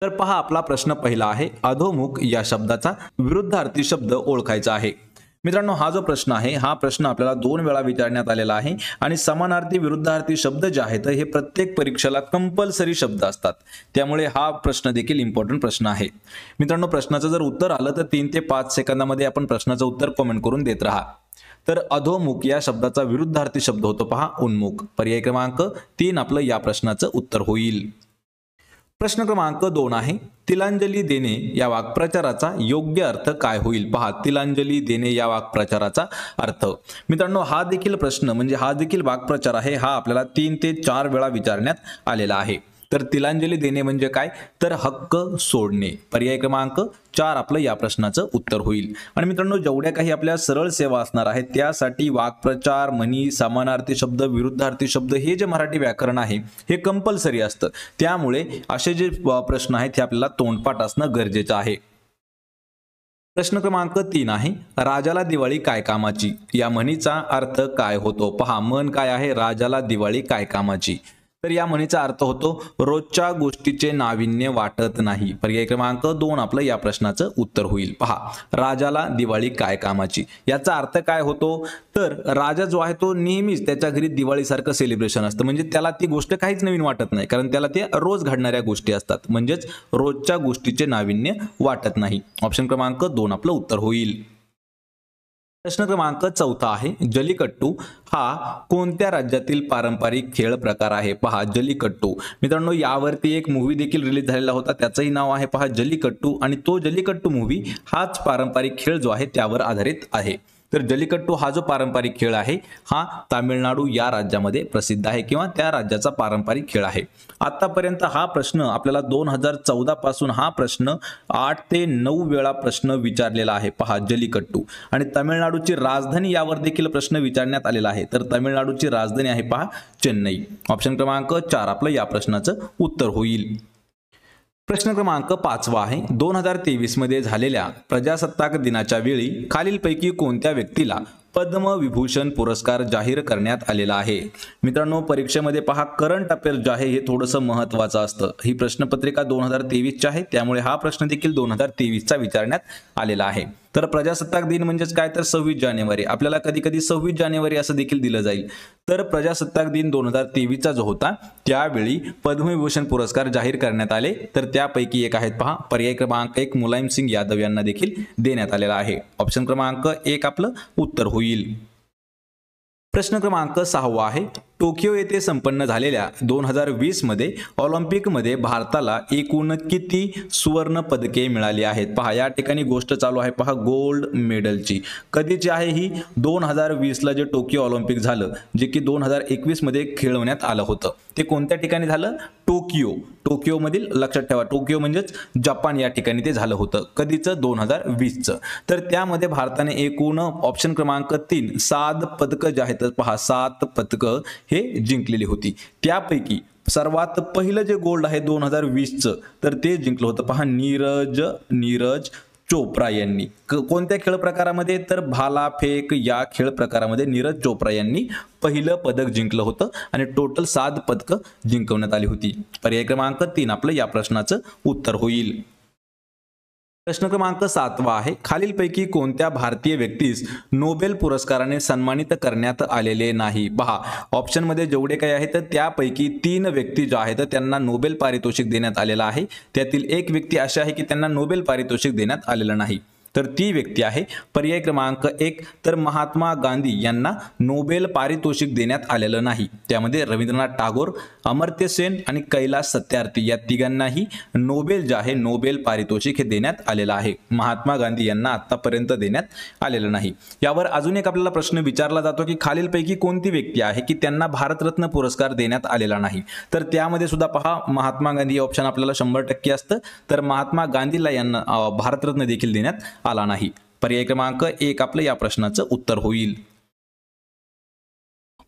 तर पहा आपला प्रश्न पहिला आहे, अधोमुख या शब्दाचा विरुद्धार्थी शब्द ओळखायचा आहे। मित्रांनो हा जो प्रश्न आहे हा प्रश्न आपल्याला 2 वेळा विचारण्यात आलेला आहे आणि समानार्थी विरुद्धार्थी शब्द जे आहेत हे प्रत्येक परीक्षेला कंपल्सरी शब्द असतात, त्यामुळे हा प्रश्न देखील इम्पॉर्टंट प्रश्न आहे। मित्रांनो प्रश्नाचं जर उत्तर आलं तर 3 ते 5 सेकंदामध्ये आपण प्रश्नाचं उत्तर कमेंट करून देत राहा। तर अधोमुख या शब्दाचा विरुद्धार्थी शब्द होतो पहा उन्मुख। पर्याय क्रमांक 3 आपलं या प्रश्नाचं उत्तर होईल। प्रश्न क्रमांक 2 आहे, तिलांजली देणे या वाक्प्रचाराचा योग्य अर्थ काय होईल? पहा तिलांजली देणे या वाक्प्रचाराचा अर्थ। मित्रांनो हा देखील प्रश्न म्हणजे हा देखील वाक्प्रचार आहे हा आपल्याला 3 ते 4 वेळा विचारण्यात आलेला आहे। तर तिलांजली देणे म्हणजे काय? तर हक्क सोडणे। पर्याय क्रमांक 4 आपलं या प्रश्नाचं उत्तर होईल। आणि मित्रांनो जेवढ्या काही आपल्या सरळ सेवा असणार आहेत त्यासाठी वाक्प्रचार, म्हणी, समानार्थी शब्द, विरुद्धार्थी शब्द हे जे मराठी व्याकरण आहे हे कंपल्सरी असतं, त्यामुळे असे जे प्रश्न आहेत हे आपल्याला तोंडपाठ असणं गरजेचं आहे। प्रश्न क्रमांक 3 आहे, राजाला दिवाळी काय कामाची या म्हणीचा अर्थ काय होतो? पहा म्हण काय आहे, राजाला दिवाळी काय कामाची? तर या म्हणीचा अर्थ होतो रोजच्या गोष्टीचे नाविन्य वाटत नाही। पर्याय क्रमांक 2 आपलं या प्रश्नाचं उत्तर होईल। पहा राजाला दिवाळी काय कामाची याचा अर्थ काय होतो? तर राजा जो आहे तो नेहमीच त्याच्या घरी दिवाळीसारखं सेलिब्रेशन असतं, म्हणजे त्याला ती गोष्ट काहीच नवीन वाटत नाही, कारण त्याला ते रोज घडणाऱ्या गोष्टी असतात, म्हणजेच रोजच्या गोष्टीचे नाविन्य वाटत नाही। ऑप्शन क्रमांक 2 आपलं उत्तर होईल। प्रश्न क्रमांक 4 आहे, जल्लीकट्टू हा कोणत्या राज्यातील पारंपरिक खेळ प्रकार आहे? पहा जल्लीकट्टू मित्रांनो यावरती एक मूवी देखील रिलीज झालेला होता, त्याचंही नाव आहे पहा जल्लीकट्टू, आणि तो जल्लीकट्टू मूवी हाच पारंपरिक खेळ जो आहे त्यावर आधारित आहे। तर जल्लीकट्टू हा जो पारंपरिक खेळ आहे हा तामिळनाडू या राज्यामध्ये प्रसिद्ध आहे किंवा त्या राज्याचा पारंपरिक खेळ आहे। आतापर्यंत हा प्रश्न आपल्याला 2014 पासून हा प्रश्न 8 ते 9 वेळा प्रश्न विचारलेला आहे पहा जल्लीकट्टू। आणि तामिळनाडूची राजधानी यावर देखील प्रश्न विचारण्यात आलेला आहे, तर तामिळनाडूची राजधानी आहे पहा चेन्नई। ऑप्शन क्रमांक 4 आपलं या प्रश्नाचं उत्तर होईल। प्रश्न क्रमांक 5 आहे, 2023 मध्ये झालेल्या प्रजासत्ताक दिनाच्या वेळी खालीलपैकी कोणत्या व्यक्तीला पद्मविभूषण पुरस्कार जाहीर करण्यात आलेला आहे? मित्रांनो परीक्षेमध्ये पहा करंट अफेअर्स जे आहे हे थोडंसं महत्त्वाचं असतं। ही प्रश्नपत्रिका 2023 ची आहे, त्यामुळे हा प्रश्न देखील 2023 चा विचारण्यात आलेला आहे। तर प्रजासत्ताक दिन म्हणजेच काय? तर 26 जानेवारी। आपल्याला कधी कधी 26 जानेवारी असं देखील दिलं जाईल। तर प्रजासत्ताक दिन 2023 चा जो होता त्यावेळी पद्मविभूषण पुरस्कार जाहीर करण्यात आले, तर त्यापैकी एक आहेत पहा पर्याय क्रमांक 1 मुलायम सिंग यादव यांना देखील देण्यात आलेला आहे। ऑप्शन क्रमांक 1 आपलं उत्तर होईल। प्रश्न क्रमांक 6 आहे, टोकियो येथे संपन्न झालेल्या 2020 मध्ये ऑलिम्पिक मध्ये भारताला एकूण किती सुवर्ण पदके मिळाली आहेत? पहा या ठिकाणी गोष्ट चालू आहे पहा गोल्ड मेडलची। कधीची आहे ही? 2020 ला जे टोकियो ऑलिम्पिक झालं जे की 2021 मध्ये खेळवण्यात आलं होतं, ते कोणत्या ठिकाणी झालं? टोकियो मधील, लक्षात ठेवा टोकियो म्हणजेच जपान या ठिकाणी ते झालं होतं। कधीचं? 2020 चं। तर त्यामध्ये भारताने एकूण ऑप्शन क्रमांक 3 7 पदकं जे आहेत पहा 7 पदकं हे जिंकलेली होती। त्यापैकी सर्वात पहिलं जे गोल्ड आहे 2020 चं तर ते जिंकलं होतं पहा नीरज चोप्रा यांनी। कोणत्या खेळ प्रकारामध्ये? तर भालाफेक या खेळ प्रकारामध्ये नीरज चोप्रा यांनी पहिलं पदक जिंकलं होतं आणि टोटल 7 पदकं जिंकवण्यात आली होती। पर्याय क्रमांक 3 आपलं या प्रश्नाचं उत्तर होईल। प्रश्न क्रमांक 7 आहे, खालीलपैकी कोणत्या भारतीय व्यक्तीस नोबेल पुरस्काराने सन्मानित करण्यात आलेले नाही? पहा ऑप्शन मध्ये जेवढे काही आहेत त्यापैकी 3 व्यक्ती जे आहेत त्यांना नोबेल पारितोषिक देण्यात आलेलं आहे, त्यातील एक व्यक्ती अशी आहे की त्यांना नोबेल पारितोषिक देण्यात आलेलं नाही। तर ती व्यक्ती आहे पर्याय क्रमांक 1 तर महात्मा गांधी यांना नोबेल पारितोषिक देण्यात आलेलं नाही। त्यामध्ये रवींद्रनाथ टागोर, अमर्त्य सेन आणि कैलास सत्यार्थी या तिघांनाही नोबेल जे आहे नोबेल पारितोषिक हे देण्यात आलेलं आहे। महात्मा गांधी यांना आतापर्यंत देण्यात आलेलं नाही। यावर अजून एक आपल्याला प्रश्न विचारला जातो की खालीलपैकी कोणती व्यक्ती आहे की त्यांना भारतरत्न पुरस्कार देण्यात आलेला नाही? तर त्यामध्ये सुद्धा पहा महात्मा गांधी ऑप्शन आपल्याला 100% असतं, तर महात्मा गांधीला यांना भारतरत्न देखील देण्यात आला नाही। पर्याय क्रमांक 1 आपलं या प्रश्नाचं उत्तर होईल।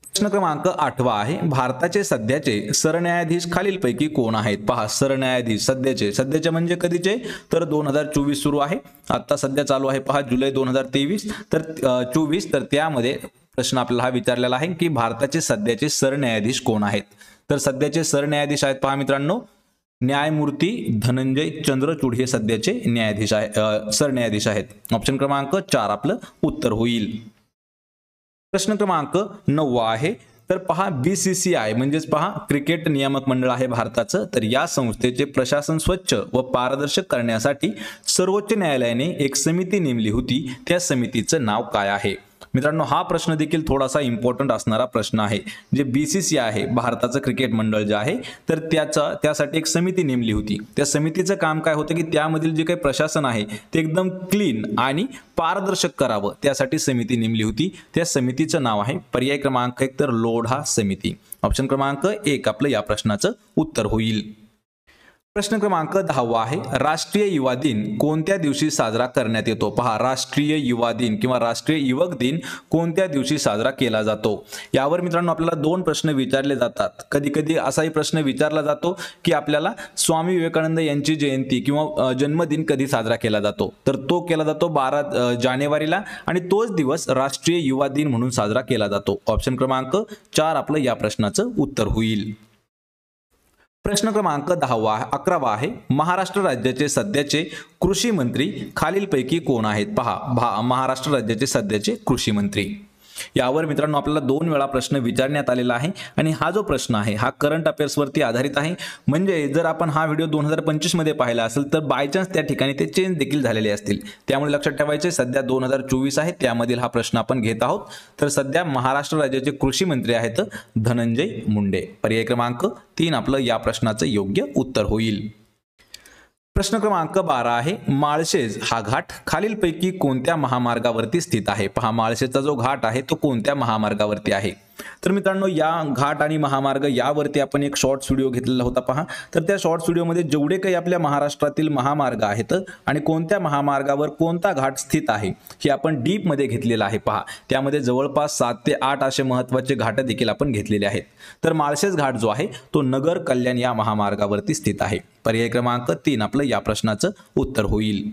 प्रश्न क्रमांक 8 आहे, भारताचे सध्याचे सरन्यायाधीश खालीलपैकी कोण आहेत? पहा सरन्यायाधीश सध्याचे म्हणजे कधीचे? तर 2024 सुरू आहे, आता सध्या चालू आहे पहा जुलै 2023 तर 24। तर त्यामध्ये प्रश्न आपल्याला हा विचारलेला आहे की भारताचे सध्याचे सरन्यायाधीश कोण आहेत? तर सध्याचे सरन्यायाधीश आहेत पहा मित्रांनो न्यायमूर्ती धनंजय चंद्रचूड हे सध्याचे न्यायाधीश आहे, सरन्यायाधीश आहेत। ऑप्शन क्रमांक 4 आपलं उत्तर होईल। प्रश्न क्रमांक 9 आहे, तर पहा BCCI म्हणजेच पहा क्रिकेट नियामक मंडळ आहे भारताचं, तर या संस्थेचे प्रशासन स्वच्छ व पारदर्शक करण्यासाठी सर्वोच्च न्यायालयाने एक समिती नेमली होती, त्या समितीचं नाव काय आहे? मित्रांनो, हा प्रश्न देखील थोडासा इम्पॉर्टंट असणारा प्रश्न आहे। जे BCCI आहे भारताचं क्रिकेट मंडळ जे आहे, तर त्यासाठी एक समिती नेमली होती। त्या समितीचं काम काय होतं की त्यामधील जे काही प्रशासन आहे ते एकदम क्लीन आणि पारदर्शक करावं, त्यासाठी समिती नेमली होती। त्या समितीचं नाव आहे पर्याय क्रमांक 1 तर लोढा समिती। ऑप्शन क्रमांक 1 आपलं या प्रश्नाचं उत्तर होईल। प्रश्न क्रमांक 10 आहे, राष्ट्रीय युवा दिन कोणत्या दिवशी साजरा करण्यात येतो? पहा, राष्ट्रीय युवा दिन किंवा राष्ट्रीय युवक दिन कोणत्या दिवशी साजरा केला जातो? यावर मित्रांनो आपल्याला 2 प्रश्न विचारले जातात। कधी कधी असाही प्रश्न विचारला जातो की आपल्याला स्वामी विवेकानंद यांची जयंती किंवा जन्मदिन कधी साजरा केला जातो, तर तो केला जातो 12 जानेवारीला आणि तोच दिवस राष्ट्रीय युवा दिन म्हणून साजरा केला जातो। ऑप्शन क्रमांक 4 आपलं या प्रश्नाचं उत्तर होईल। प्रश्न क्रमांक 11 आहे, महाराष्ट्र राज्याचे सध्याचे कृषी मंत्री खालीलपैकी कोण आहेत? पहा, महाराष्ट्र राज्याचे सध्याचे कृषी मंत्री। यावर मित्रांनो आपल्याला 2 वेळा प्रश्न विचारण्यात आलेला आहे आणि हा जो प्रश्न आहे हा करंट अफेअर्स वरती आधारित आहे। म्हणजे जर आपण हा व्हिडिओ 2025 मध्ये पाहिला असेल तर बाय चान्स त्या ठिकाणी ते चेंज देखील झालेले असतील, त्यामुळे लक्षात ठेवायचे सध्या 2024 आहे, त्यामधील हा प्रश्न आपण घेत आहोत। तर सध्या महाराष्ट्र राज्याचे कृषी मंत्री आहेत धनंजय मुंडे। पर्याय क्रमांक 3 आपलं या प्रश्नाचं योग्य उत्तर होईल। प्रश्न क्रमांक 12 आहे, माळशेज हा घाट खालीलपैकी कोणत्या महामार्गावरती स्थित आहे? पहा, माळशेजचा जो घाट आहे तो कोणत्या महामार्गावरती आहे? तर मित्रांनो या घाट आणि महामार्ग यावरती आपण एक शॉर्ट्स व्हिडिओ घेतलेला होता। पहा, तर त्या शॉर्ट्स व्हिडिओमध्ये जेवढे काही आपल्या महाराष्ट्रातील महामार्ग आहेत आणि कोणत्या महामार्गावर कोणता घाट स्थित आहे हे आपण डीप मध्ये घेतलेला आहे। पहा, त्यामध्ये जवळपास 7 ते 8 असे महत्त्वाचे घाट देखील आपण घेतलेले आहेत। तर माळशेज घाट जो आहे तो नगर कल्याण या महामार्गावरती स्थित आहे। पर्याय क्रमांक 3 आपलं या प्रश्नाचं उत्तर होईल।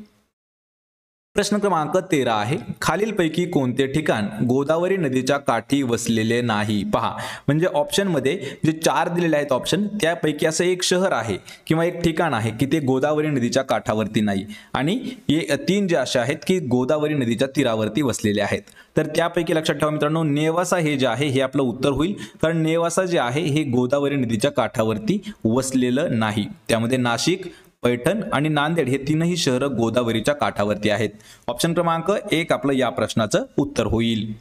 प्रश्न क्रमांक 13 आहे, खालीलपैकी कोणते ठिकाण गोदावरी नदीच्या काठी वसलेले नाही? पहा, म्हणजे ऑप्शन मध्ये जे 4 दिलेले आहेत ऑप्शन, त्यापैकी असं एक शहर आहे किंवा एक ठिकाण आहे की ते गोदावरी नदीच्या काठावरती नाही आणि हे 3 जे असे आहेत की गोदावरी नदीच्या तीरावरती वसलेले आहेत। तर त्यापैकी लक्षात ठेवा मित्रांनो, नेवासा हे जे आहे हे आपलं उत्तर होईल, कारण नेवासा जे आहे हे गोदावरी नदीच्या काठावरती वसलेलं नाही। त्यामध्ये नाशिक, पैठण आणि नांदेड हे 3ही शहर गोदावरीच्या काठावरती आहेत। ऑप्शन क्रमांक 1 आपलं या प्रश्नाचं उत्तर होईल।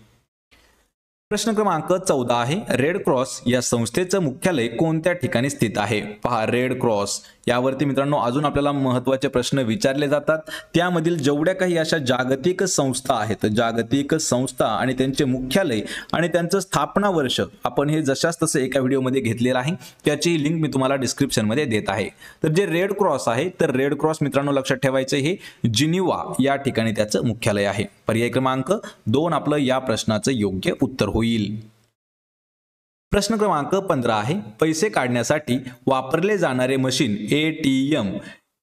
प्रश्न क्रमांक 14 आहे, रेड क्रॉस या संस्थेचं मुख्यालय कोणत्या ठिकाणी स्थित आहे? पहा, रेड क्रॉस यावरती मित्रांनो अजून आपल्याला महत्त्वाचे प्रश्न विचारले जातात। त्यामधील जेवढ्या काही अशा जागतिक संस्था आहेत, जागतिक संस्था आणि त्यांचे मुख्यालय आणि त्यांचं स्थापना वर्ष आपण हे जशास तसं एका व्हिडिओमध्ये घेतलेलं आहे, त्याची लिंक मी तुम्हाला डिस्क्रिप्शन मध्ये देत आहे। तर जे रेड क्रॉस आहे, तर रेड क्रॉस मित्रांनो लक्षात ठेवायचं हे जिनिव्हा या ठिकाणी त्याचं मुख्यालय आहे। पर्याय क्रमांक 2 आपलं या प्रश्नाचं योग्य उत्तर होईल। प्रश्न क्रमांक 15 आहे, पैसे काढण्यासाठी वापरले जाणारे मशीन ATM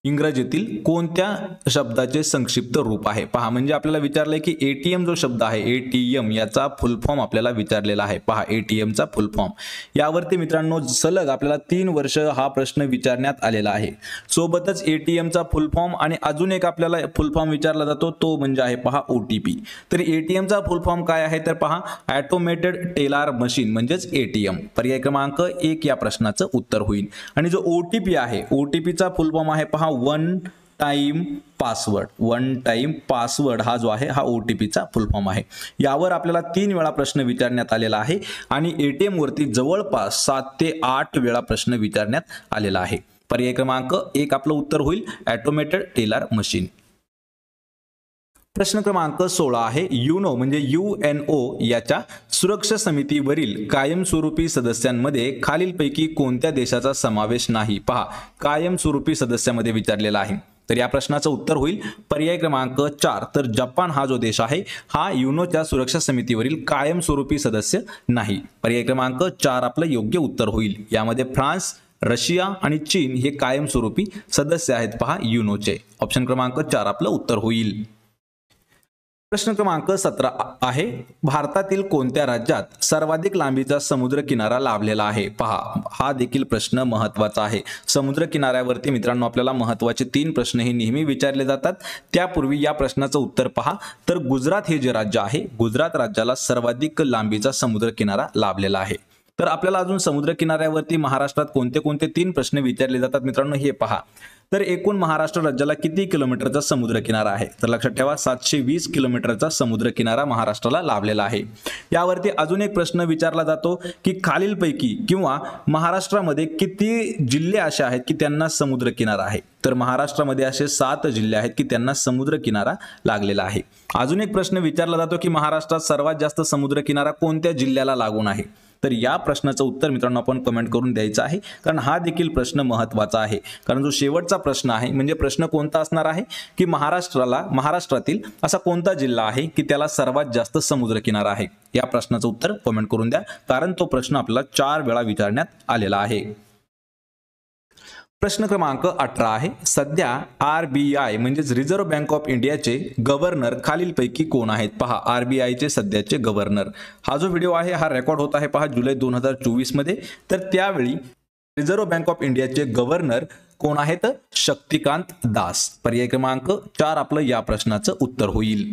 इंग्रजीतील कोणत्या शब्दाचे संक्षिप्त रूप आहे? पहा, म्हणजे आपल्याला विचारलंय की ATM जो शब्द आहे ATM याचा फुल फॉर्म आपल्याला विचारलेला आहे। पहा, ATM चा फुल फॉर्म यावरती मित्रांनो सलग आपल्याला 3 वर्ष हा प्रश्न विचारण्यात आलेला आहे। सोबतच ATM चा फुल फॉर्म आणि अजून एक आपल्याला फुल फॉर्म विचारला जातो तो म्हणजे आहे पहा OTP। तर ATM चा फुल फॉर्म काय आहे? तर पहा, ऑटोमेटेड टेलर मशीन म्हणजेच ATM। पर्याय क्रमांक 1 या प्रश्नाचं उत्तर होईल। आणि जो OTP आहे, OTP चा फुल फॉर्म आहे पहा one time password. One time password हा जो आहे हा OTP चा फुल फॉर्म आहे। यावर आपल्याला 3 वेळा प्रश्न विचारण्यात आलेला आहे आणि ATM वरती जवळपास 7 ते 8 वेळा प्रश्न विचारण्यात आलेला आहे। पर्याय क्रमांक 1 आपलं उत्तर होईल ऑटोमेटेड टेलर मशीन। प्रश्न क्रमांक 16 आहे, युनो म्हणजे UNO याच्या सुरक्षा समितीवरील कायमस्वरूपी सदस्यांमध्ये खालीलपैकी कोणत्या देशाचा समावेश नाही? पहा, कायमस्वरूपी सदस्यामध्ये विचारलेला आहे। तर या प्रश्नाचं उत्तर होईल पर्याय क्रमांक 4 तर जपान हा जो देश आहे हा युनोच्या सुरक्षा समितीवरील कायमस्वरूपी सदस्य नाही। पर्याय क्रमांक 4 आपलं योग्य उत्तर होईल। यामध्ये फ्रान्स, रशिया आणि चीन हे कायमस्वरूपी सदस्य आहेत पहा युनोचे। ऑप्शन क्रमांक 4 आपलं उत्तर होईल। प्रश्न क्रमांक 17 आहे, भारतातील कोणत्या राज्यात सर्वाधिक लांबीचा समुद्र किनारा लाभलेला आहे? पहा, हा देखील प्रश्न महत्त्वाचा आहे. समुद्र किनाऱ्यावरती मित्रांनो आपल्याला महत्त्वाचे 3 प्रश्न हे नेहमी विचारले जातात. त्यापूर्वी या प्रश्नाचं उत्तर पहा. तर गुजरात हे जे राज्य आहे, गुजरात राज्याला सर्वाधिक लांबीचा समुद्र किनारा लाभलेला आहे. तर आपल्याला अजून समुद्र किनाऱ्यावरती महाराष्ट्रात कोणते कोणते 3 प्रश्न विचारले जातात मित्रांनो हे पहा. तर एकूण महाराष्ट्र राज्याला किती किलोमीटरचा समुद्र किनारा आहे? तर लक्षात ठेवा 720 किलोमीटरचा समुद्र किनारा महाराष्ट्राला लाभलेला आहे. यावरती अजून एक प्रश्न विचारला जातो की खालीलपैकी किंवा महाराष्ट्रामध्ये किती जिल्हे असे आहेत की त्यांना समुद्र किनारा आहे? तर महाराष्ट्रामध्ये असे 7 जिल्हे आहेत की त्यांना समुद्र किनारा लागलेला आहे. अजून एक प्रश्न विचारला जातो की महाराष्ट्रात सर्वात जास्त समुद्र किनारा कोणत्या जिल्ह्याला लागून आहे? तर या प्रश्नाचं उत्तर मित्रांनो आपण कमेंट करून द्यायचं आहे, कारण हा देखील प्रश्न महत्त्वाचा आहे. कारण जो शेवटचा प्रश्न आहे म्हणजे प्रश्न कोणता असणार आहे की महाराष्ट्रातील असा कोणता जिल्हा आहे की त्याला सर्वात जास्त समुद्र किनारा आहे? या प्रश्नाचं उत्तर कमेंट करून द्या, कारण तो प्रश्न आपल्याला 4 वेळा विचारण्यात आलेला आहे. प्रश्न क्रमांक 18 आहे, सध्या RBI म्हणजेच रिझर्व्ह बँक ऑफ इंडियाचे गव्हर्नर खालीलपैकी कोण आहेत? पहा, RBI चे सध्याचे गव्हर्नर. हा जो व्हिडिओ आहे हा रेकॉर्ड होत आहे पहा जुलै 2024 मध्ये. तर त्यावेळी रिझर्व्ह बँक ऑफ इंडियाचे गव्हर्नर कोण आहेत? शक्तिकांत दास. पर्याय क्रमांक 4 आपलं या प्रश्नाचं उत्तर होईल.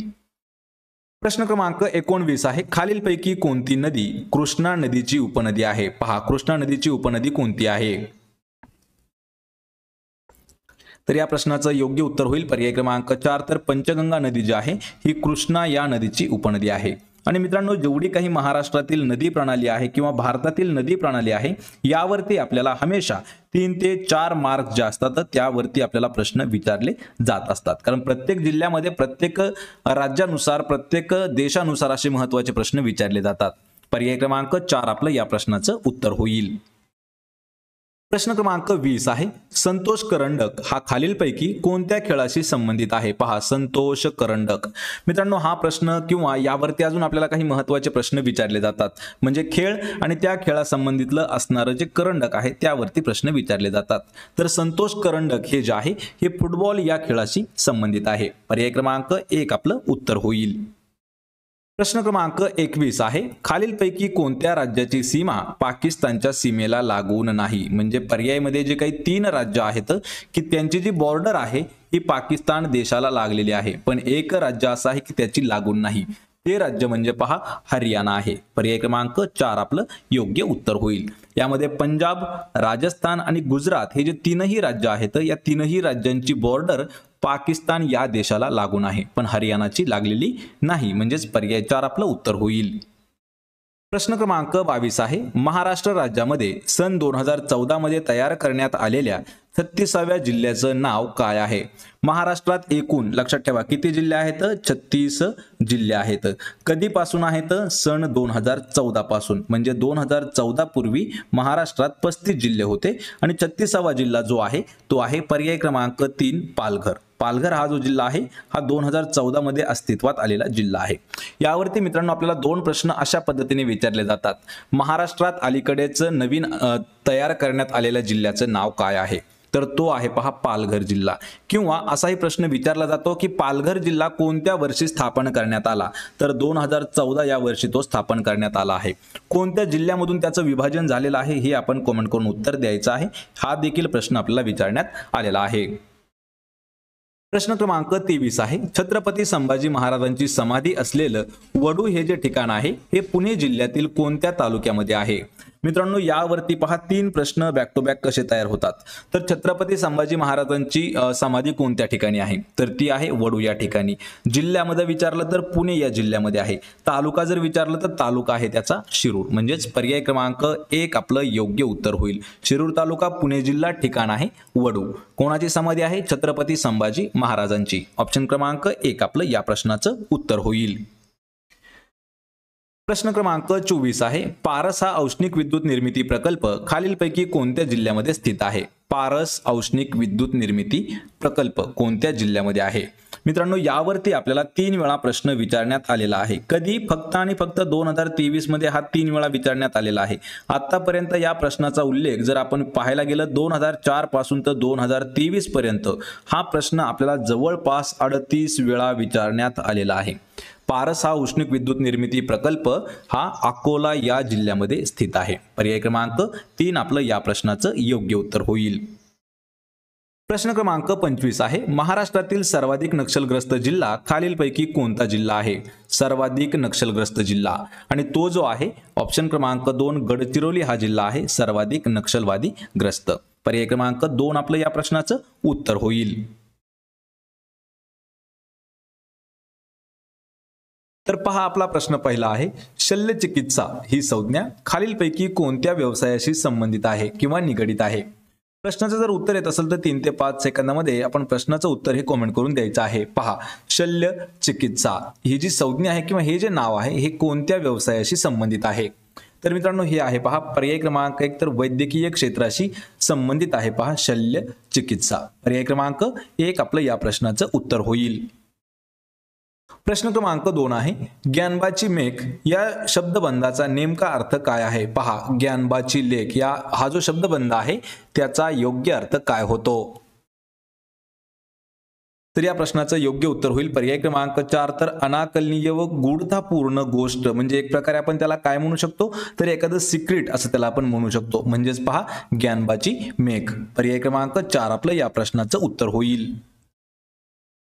प्रश्न क्रमांक 19 आहे, खालीलपैकी कोणती नदी कृष्णा नदीची उपनदी आहे? पहा, कृष्णा नदीची उपनदी कोणती आहे? तर या प्रश्नाचं योग्य उत्तर होईल पर्याय क्रमांक 4. तर पंचगंगा नदी जी आहे ही कृष्णा या नदीची उपनदी आहे. आणि मित्रांनो, जेवढी काही महाराष्ट्रातील नदी प्रणाली आहे किंवा भारतातील नदी प्रणाली आहे यावरती आपल्याला हमेशा 3 ते 4 मार्क जे असतात त्यावरती आपल्याला प्रश्न विचारले जात असतात. कारण प्रत्येक जिल्ह्यामध्ये प्रत्येक राज्यानुसार प्रत्येक देशानुसार असे महत्त्वाचे प्रश्न विचारले जातात. पर्याय क्रमांक 4 आपलं या प्रश्नाचं उत्तर होईल. प्रश्न क्रमांक 20 आहे, संतोष करंडक हा खालीलपैकी कोणत्या खेळाशी संबंधित आहे? पहा, संतोष करंडक. मित्रांनो, हा प्रश्न किंवा यावरती अजून आपल्याला काही महत्त्वाचे प्रश्न विचारले जातात. म्हणजे खेळ आणि त्या खेळासंबंधितलं असणारं जे करंडक आहे त्यावरती प्रश्न विचारले जातात. तर संतोष करंडक हे जे आहे हे फुटबॉल या खेळाशी संबंधित आहे. पर्याय क्रमांक 1 आपलं उत्तर होईल. प्रश्न क्रमांक 21 आहे, खालीलपैकी कोणत्या राज्याची सीमा पाकिस्तानच्या सीमेला लागून नाही? म्हणजे पर्यायमध्ये जे काही 3 राज्य आहेत की त्यांची जी बॉर्डर आहे ही पाकिस्तान देशाला लागलेली आहे, पण एक राज्य असं आहे की त्याची लागून नाही. ते राज्य म्हणजे पहा हरियाणा आहे. पर्याय क्रमांक 4 आपलं योग्य उत्तर होईल. यामध्ये पंजाब, राजस्थान आणि गुजरात हे जे 3ही राज्य आहेत या 3ही राज्यांची बॉर्डर पाकिस्तान या देशाला लागून आहे, पण हरियाणाची लागलेली नाही. म्हणजेच पर्याय 4 आपलं उत्तर होईल. प्रश्न क्रमांक 22 आहे, महाराष्ट्र राज्यामध्ये सन 2014 मध्ये तयार करण्यात आलेल्या 36व्या जिल्ह्याचं नाव काय आहे? महाराष्ट्रात एकूण लक्षात ठेवा किती जिल्हे आहेत? 36 जिल्हे आहेत. कधीपासून आहेत? सन 2014 पासून. म्हणजे 2014 पूर्वी महाराष्ट्रात 35 जिल्हे होते आणि 36वा जिल्हा जो आहे तो आहे पर्याय क्रमांक 3 पालघर. पालघर हा जो जिल्हा आहे हा 2014 मध्ये अस्तित्वात आलेला जिल्हा आहे. यावरती मित्रांनो आपल्याला 2 प्रश्न अशा पद्धतीने विचारले जातात. महाराष्ट्रात अलीकडेच नवीन तयार करण्यात आलेल्या जिल्ह्याचं नाव काय आहे? तर तो आहे पहा पालघर जिल्हा. किंवा असाही प्रश्न विचारला जातो की पालघर जिल्हा कोणत्या वर्षी स्थापन करण्यात आला? तर 2014 या वर्षी तो स्थापन करण्यात आला आहे. कोणत्या जिल्ह्यामधून त्याचं विभाजन झालेलं आहे हे आपण कमेंट करून उत्तर द्यायचं आहे. हा देखील प्रश्न आपल्याला विचारण्यात आलेला आहे. प्रश्न क्रमांक 23 आहे, छत्रपती संभाजी महाराजांची समाधी असलेलं वडू हे जे ठिकाण आहे हे पुणे जिल्ह्यातील कोणत्या तालुक्यामध्ये आहे? मित्रांनो, यावरती पहा 3 प्रश्न बॅक टू बॅक कसे तयार होतात. तर छत्रपती संभाजी महाराजांची समाधी कोणत्या ठिकाणी आहे? तर ती आहे वडू या ठिकाणी. जिल्ह्यामध्ये विचारलं तर पुणे या जिल्ह्यामध्ये आहे. तालुका जर विचारलं तर तालुका आहे त्याचा शिरूर. म्हणजेच पर्याय क्रमांक 1 आपलं योग्य उत्तर होईल. शिरूर तालुका, पुणे जिल्हा, ठिकाण आहे वडू. कोणाची समाधी आहे? छत्रपती संभाजी महाराजांची. ऑप्शन क्रमांक 1 आपलं या प्रश्नाचं उत्तर होईल. प्रश्न क्रमांक 24 आहे, पारस हा औष्णिक विद्युत निर्मिती प्रकल्प खालीलपैकी कोणत्या जिल्ह्यामध्ये स्थित आहे? पारस औष्णिक विद्युत निर्मिती प्रकल्प कोणत्या जिल्ह्यामध्ये आहे? मित्रांनो, यावरती आपल्याला 3 वेळा प्रश्न विचारण्यात आलेला आहे. कधी? फक्त आणि फक्त 2023 मध्ये हा 3 वेळा विचारण्यात आलेला आहे. आतापर्यंत या प्रश्नाचा उल्लेख जर आपण पाहायला गेलं 2004 पासून तर 2023 पर्यंत हा प्रश्न आपल्याला जवळपास 38 वेळा विचारण्यात आलेला आहे. पारस हा उष्णिक विद्युत निर्मिती प्रकल्प हा अकोला या जिल्ह्यामध्ये स्थित आहे। पर्याय क्रमांक 3 आपलं या प्रश्नाचं योग्य उत्तर होईल। प्रश्न क्रमांक 25 आहे, महाराष्ट्रातील सर्वाधिक नक्षलग्रस्त जिल्हा खालीलपैकी कोणता जिल्हा आहे? सर्वाधिक नक्षलग्रस्त जिल्हा, आणि तो जो आहे ऑप्शन क्रमांक 2 गडचिरोली हा जिल्हा आहे सर्वाधिक नक्षलवादी ग्रस्त। पर्याय क्रमांक 2 आपलं या प्रश्नाचं उत्तर होईल। तर पहा आपला प्रश्न पहिला आहे, शल्यचिकित्सा ही संज्ञा खालीलपैकी कोणत्या व्यवसायाशी संबंधित आहे किंवा निगडित आहे? प्रश्नाचं जर उत्तर येत असेल तर 3 ते 5 सेकंदामध्ये आपण प्रश्नाचं उत्तर हे कमेंट करून द्यायचं आहे। पहा, शल्य चिकित्सा ही जी संज्ञा आहे किंवा हे जे नाव आहे हे कोणत्या व्यवसायाशी संबंधित आहे? तर मित्रांनो हे आहे पहा पर्याय क्रमांक 1 तर वैद्यकीय क्षेत्राशी संबंधित आहे। पहा, शल्य चिकित्सा। पर्याय क्रमांक 1 आपलं या प्रश्नाचं उत्तर होईल। प्रश्न क्रमांक 2 आहे, ज्ञानबाची मेख या शब्दबंधाचा नेमका अर्थ काय आहे? पहा, ज्ञानबाची लेख हा जो शब्दबंध आहे त्याचा योग्य अर्थ काय होतो? तर या प्रश्नाचं योग्य उत्तर होईल पर्याय क्रमांक 4 तर अनाकलनीय व गूढतापूर्ण गोष्ट, म्हणजे एक प्रकारे आपण त्याला काय म्हणू शकतो तर एखादं सिक्रेट असं त्याला आपण म्हणू शकतो। म्हणजेच पहा, ज्ञानबाची मेख। पर्याय क्रमांक 4 आपलं या प्रश्नाचं उत्तर होईल।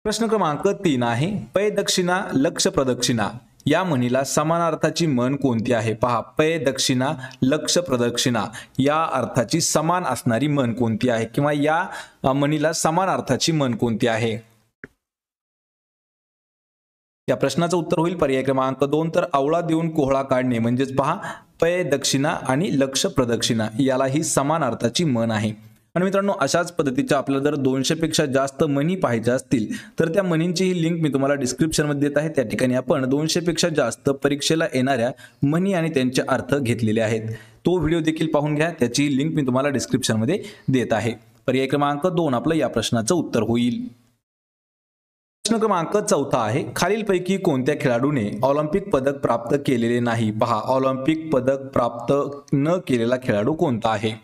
प्रश्न क्रमांक 3 आहे, पै दक्षिणा लक्ष प्रदक्षिणा या म्हणीला समानार्थाची म्हण कोणती आहे? पहा, पै दक्षिणा लक्ष प्रदक्षिणा या अर्थाची समान असणारी म्हण कोणती आहे किंवा या म्हणीला समान अर्थाची म्हण कोणती आहे? या प्रश्नाचं उत्तर होईल पर्याय क्रमांक 2 तर आवळा देऊन कोहळा काढणे, म्हणजेच पहा पै दक्षिणा आणि लक्ष प्रदक्षिणा याला ही समान अर्थाची म्हण आहे। आणि मित्रांनो, अशाच पद्धतीच्या आपल्याला जर 200 पेक्षा जास्त म्हणी पाहिजे असतील तर त्या म्हणींची ही लिंक मी तुम्हाला डिस्क्रिप्शन मध्ये देत आहे। त्या ठिकाणी आपण 200 पेक्षा जास्त परीक्षेला येणाऱ्या म्हणी आणि त्यांचे अर्थ घेतलेले आहेत। तो व्हिडिओ देखील पाहून घ्या, त्याची लिंक मी तुम्हाला डिस्क्रिप्शन मध्ये देत आहे। पर्याय क्रमांक 2 आपलं या प्रश्नाचं उत्तर होईल। प्रश्न क्रमांक 4 आहे, खालीलपैकी कोणत्या खेळाडूने ऑलिम्पिक पदक प्राप्त केलेले नाही? पहा, ऑलिम्पिक पदक प्राप्त न केलेला खेळाडू कोणता आहे?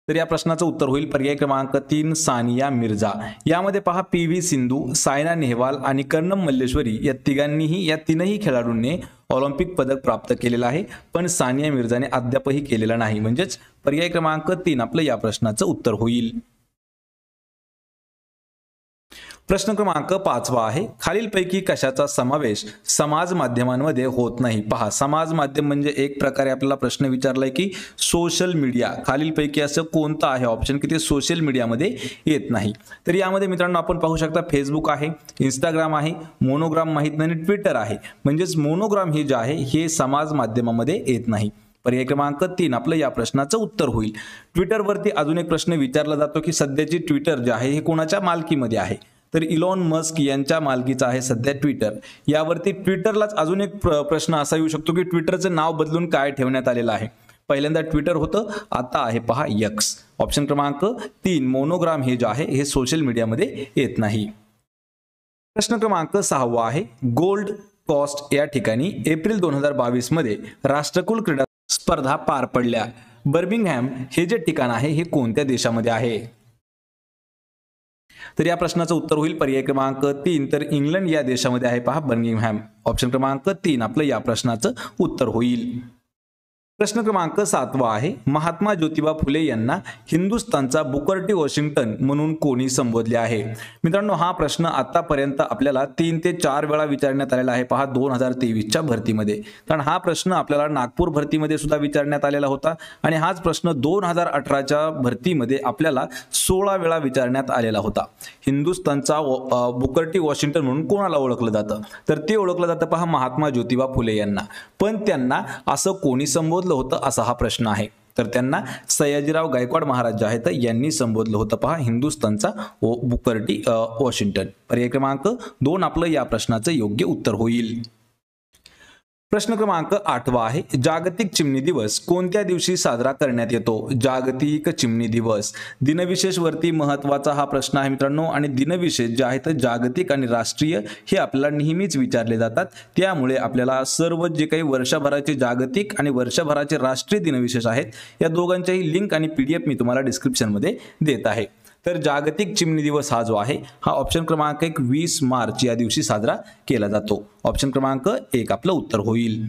तर या प्रश्नाचं उत्तर होईल पर्याय क्रमांक 3 सानिया मिर्झा। यामध्ये पहा PV सिंधू, सायना नेहवाल आणि कर्णम मल्लेश्वरी या तीनही खेळाडूंनी ऑलिम्पिक पदक प्राप्त केलेलं आहे, पण सानिया मिर्झाने अद्यापही केलेलं नाही। म्हणजेच पर्याय क्रमांक 3 आपलं या प्रश्नाचं उत्तर होईल। प्रश्न क्रमांक 5 आहे, खालीलपैकी कशाचा समावेश समाज माध्यमांमध्ये होत नाही? पहा, समाज माध्यम म्हणजे एक प्रकारे आपल्याला प्रश्न विचारलाय की सोशल मीडिया खालीलपैकी असं कोणतं आहे ऑप्शन की ते सोशल मीडियामध्ये येत नाही? तर यामध्ये मित्रांनो आपण पाहू शकता फेसबुक आहे, इंस्टाग्राम आहे, मोनोग्राम माहित नाही आणि ट्विटर आहे। म्हणजेच मोनोग्राम हे जे आहे हे समाज माध्यमामध्ये येत नाही। पर्याय क्रमांक 3 आपलं या प्रश्नाचं उत्तर होईल। ट्विटरवरती अजून एक प्रश्न विचारला जातो की सध्याची ट्विटर जे आहे हे कोणाच्या मालकीमध्ये आहे? तर इलॉन मस्क यांच्या मालकीचा आहे सध्या ट्विटर। यावरती ट्विटरलाच अजून एक प्रश्न असा येऊ शकतो की ट्विटरचं नाव बदलून काय ठेवण्यात आलेलं आहे? पहिल्यांदा ट्विटर होतं, आता आहे पहा एक्स। ऑप्शन क्रमांक 3 मोनोग्राम हे जे आहे हे सोशल मीडियामध्ये येत नाही। प्रश्न क्रमांक 6 आहे, गोल्ड कोस्ट या ठिकाणी एप्रिल 2022 मध्ये राष्ट्रकुल क्रीडा स्पर्धा पार पडल्या। बर्मिंगहॅम हे जे ठिकाण आहे हे कोणत्या देशामध्ये आहे? तर या प्रश्नाचं उत्तर होईल पर्याय क्रमांक 3 तर इंग्लंड या देशामध्ये आहे पहा बर्मिंगहॅम। ऑप्शन क्रमांक 3 आपलं या प्रश्नाचं उत्तर होईल। प्रश्न क्रमांक 7 आहे, महात्मा ज्योतिबा फुले यांना हिंदुस्थानचा बुकर टी वॉशिंग्टन म्हणून कोणी संबोधले आहे? मित्रांनो, हा प्रश्न आतापर्यंत आपल्याला 3 ते 4 वेळा विचारण्यात आलेला आहे पहा 2023च्या भरतीमध्ये। कारण हा प्रश्न आपल्याला नागपूर भरतीमध्ये सुद्धा विचारण्यात आलेला होता आणि हाच प्रश्न 2018च्या भरतीमध्ये आपल्याला 16 वेळा विचारण्यात आलेला होता। हिंदुस्थानचा बुकर टी वॉशिंग्टन म्हणून कोणाला ओळखलं जातं? तर ते ओळखलं जातं पहा महात्मा ज्योतिबा फुले यांना। पण त्यांना असं कोणी संबोधलं होतं असा हा प्रश्न आहे। तर त्यांना सयाजीराव गायकवाड महाराज जे आहेत यांनी संबोधलं होतं पहा हिंदुस्थानचा बुकर टी वॉशिंग्टन। पर्याय क्रमांक 2 आपलं या प्रश्नाचं योग्य उत्तर होईल। प्रश्न क्रमांक 8 आहे, जागतिक चिमणी दिवस कोणत्या दिवशी साजरा करण्यात येतो? जागतिक चिमणी दिवस दिनविशेष वरती महत्त्वाचा हा प्रश्न आहे मित्रांनो। आणि दिनविशेष जे आहेत जागतिक आणि राष्ट्रीय हे आपल्याला नेहमीच विचारले जातात, त्यामुळे आपल्याला सर्व जे काही वर्षभराचे जागतिक आणि वर्षभराचे राष्ट्रीय दिनविशेष आहेत या दोघांच्याही लिंक आणि PDF मी तुम्हाला डिस्क्रिप्शन मध्ये देत आहे। तर जागतिक चिमणी दिवस हा जो आहे हा ऑप्शन क्रमांक 1 20 मार्च या दिवशी साजरा केला जातो. ऑप्शन क्रमांक 1 आपलं उत्तर होईल.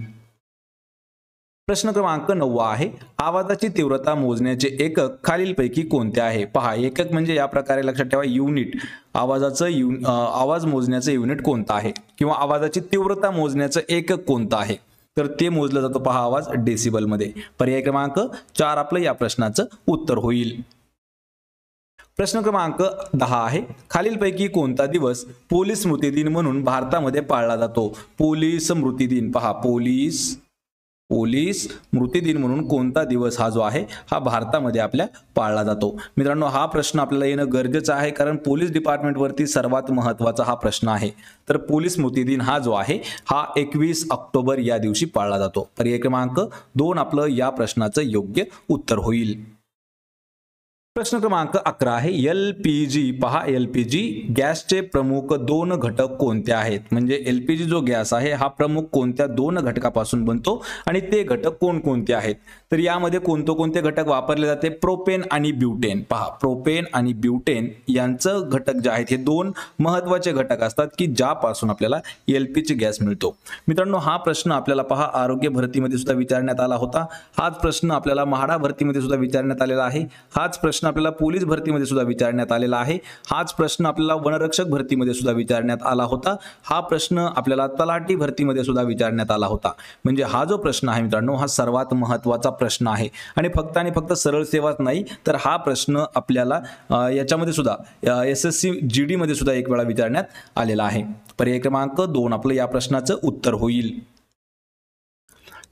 प्रश्न क्रमांक 9 आहे आवाजाची तीव्रता मोजण्याचे एकक खालीलपैकी कोणते आहे? पहा, एकक म्हणजे या प्रकारे लक्षात ठेवा युनिट, आवाज मोजण्याचं युनिट कोणतं आहे किंवा आवाजाची तीव्रता मोजण्याचं एकक कोणतं आहे? तर ते मोजलं जातं पहा आवाज डेसिबल मध्ये. पर्याय क्रमांक 4 आपलं या प्रश्नाचं उत्तर होईल. प्रश्न क्रमांक 10 आहे खालीलपैकी कोणता दिवस पोलीस स्मृती दिन म्हणून भारतामध्ये पाळला जातो? पोलीस स्मृती दिन, पहा पोलीस स्मृती दिन म्हणून कोणता दिवस हा जो आहे हा भारतामध्ये आपल्या पाळला जातो? मित्रांनो, हा प्रश्न आपल्याला येणं गरजेचं आहे कारण पोलीस डिपार्टमेंटवरती सर्वात महत्त्वाचा हा प्रश्न आहे. तर पोलीस स्मृती दिन हा जो आहे हा 21 ऑक्टोबर या दिवशी पाळला जातो. पर्याय क्रमांक 2 आपलं या प्रश्नाचं योग्य उत्तर होईल. प्रश्न क्रमांक 11 आहे एलपीजी, पहा एलपीजी गॅसचे प्रमुख 2 घटक कोणते आहेत? म्हणजे एलपीजी जो गॅस आहे हा प्रमुख कोणत्या 2 घटकापासून बनतो आणि ते घटक कोणकोणते आहेत? तर यामध्ये कोणते घटक वापरले जाते? प्रोपेन आणि ब्युटेन. पहा, प्रोपेन आणि ब्युटेन यांचं घटक जे आहेत हे 2 महत्त्वाचे घटक असतात की ज्यापासून आपल्याला एलपीजी गॅस मिळतो. मित्रांनो, हा प्रश्न आपल्याला पहा आरोग्य भरतीमध्ये सुद्धा विचारण्यात आला होता. हाच प्रश्न आपल्याला म्हाडा भरतीमध्ये सुद्धा विचारण्यात आलेला आहे. हाच प्रश्न आपल्याला पोलीस भरतीमध्ये सुद्धा विचारण्यात आलेला आहे. हाच प्रश्न आपल्याला वनरक्षक भरतीमध्ये सुद्धा विचारण्यात आला होता. हा प्रश्न आपल्याला तलाठी भरतीमध्ये सुद्धा विचारण्यात आला होता. म्हणजे हा जो प्रश्न आहे मित्रांनो हा सर्वात महत्त्वाचा प्रश्न आहे आणि फक्त सरळ सेवाच नाही तर हा प्रश्न आपल्याला याच्यामध्ये सुद्धा एसएससी जीडी मध्ये सुद्धा एक वेळा विचारण्यात आलेला आहे. पर्याय क्रमांक 2 आपलं या प्रश्नाचं उत्तर होईल.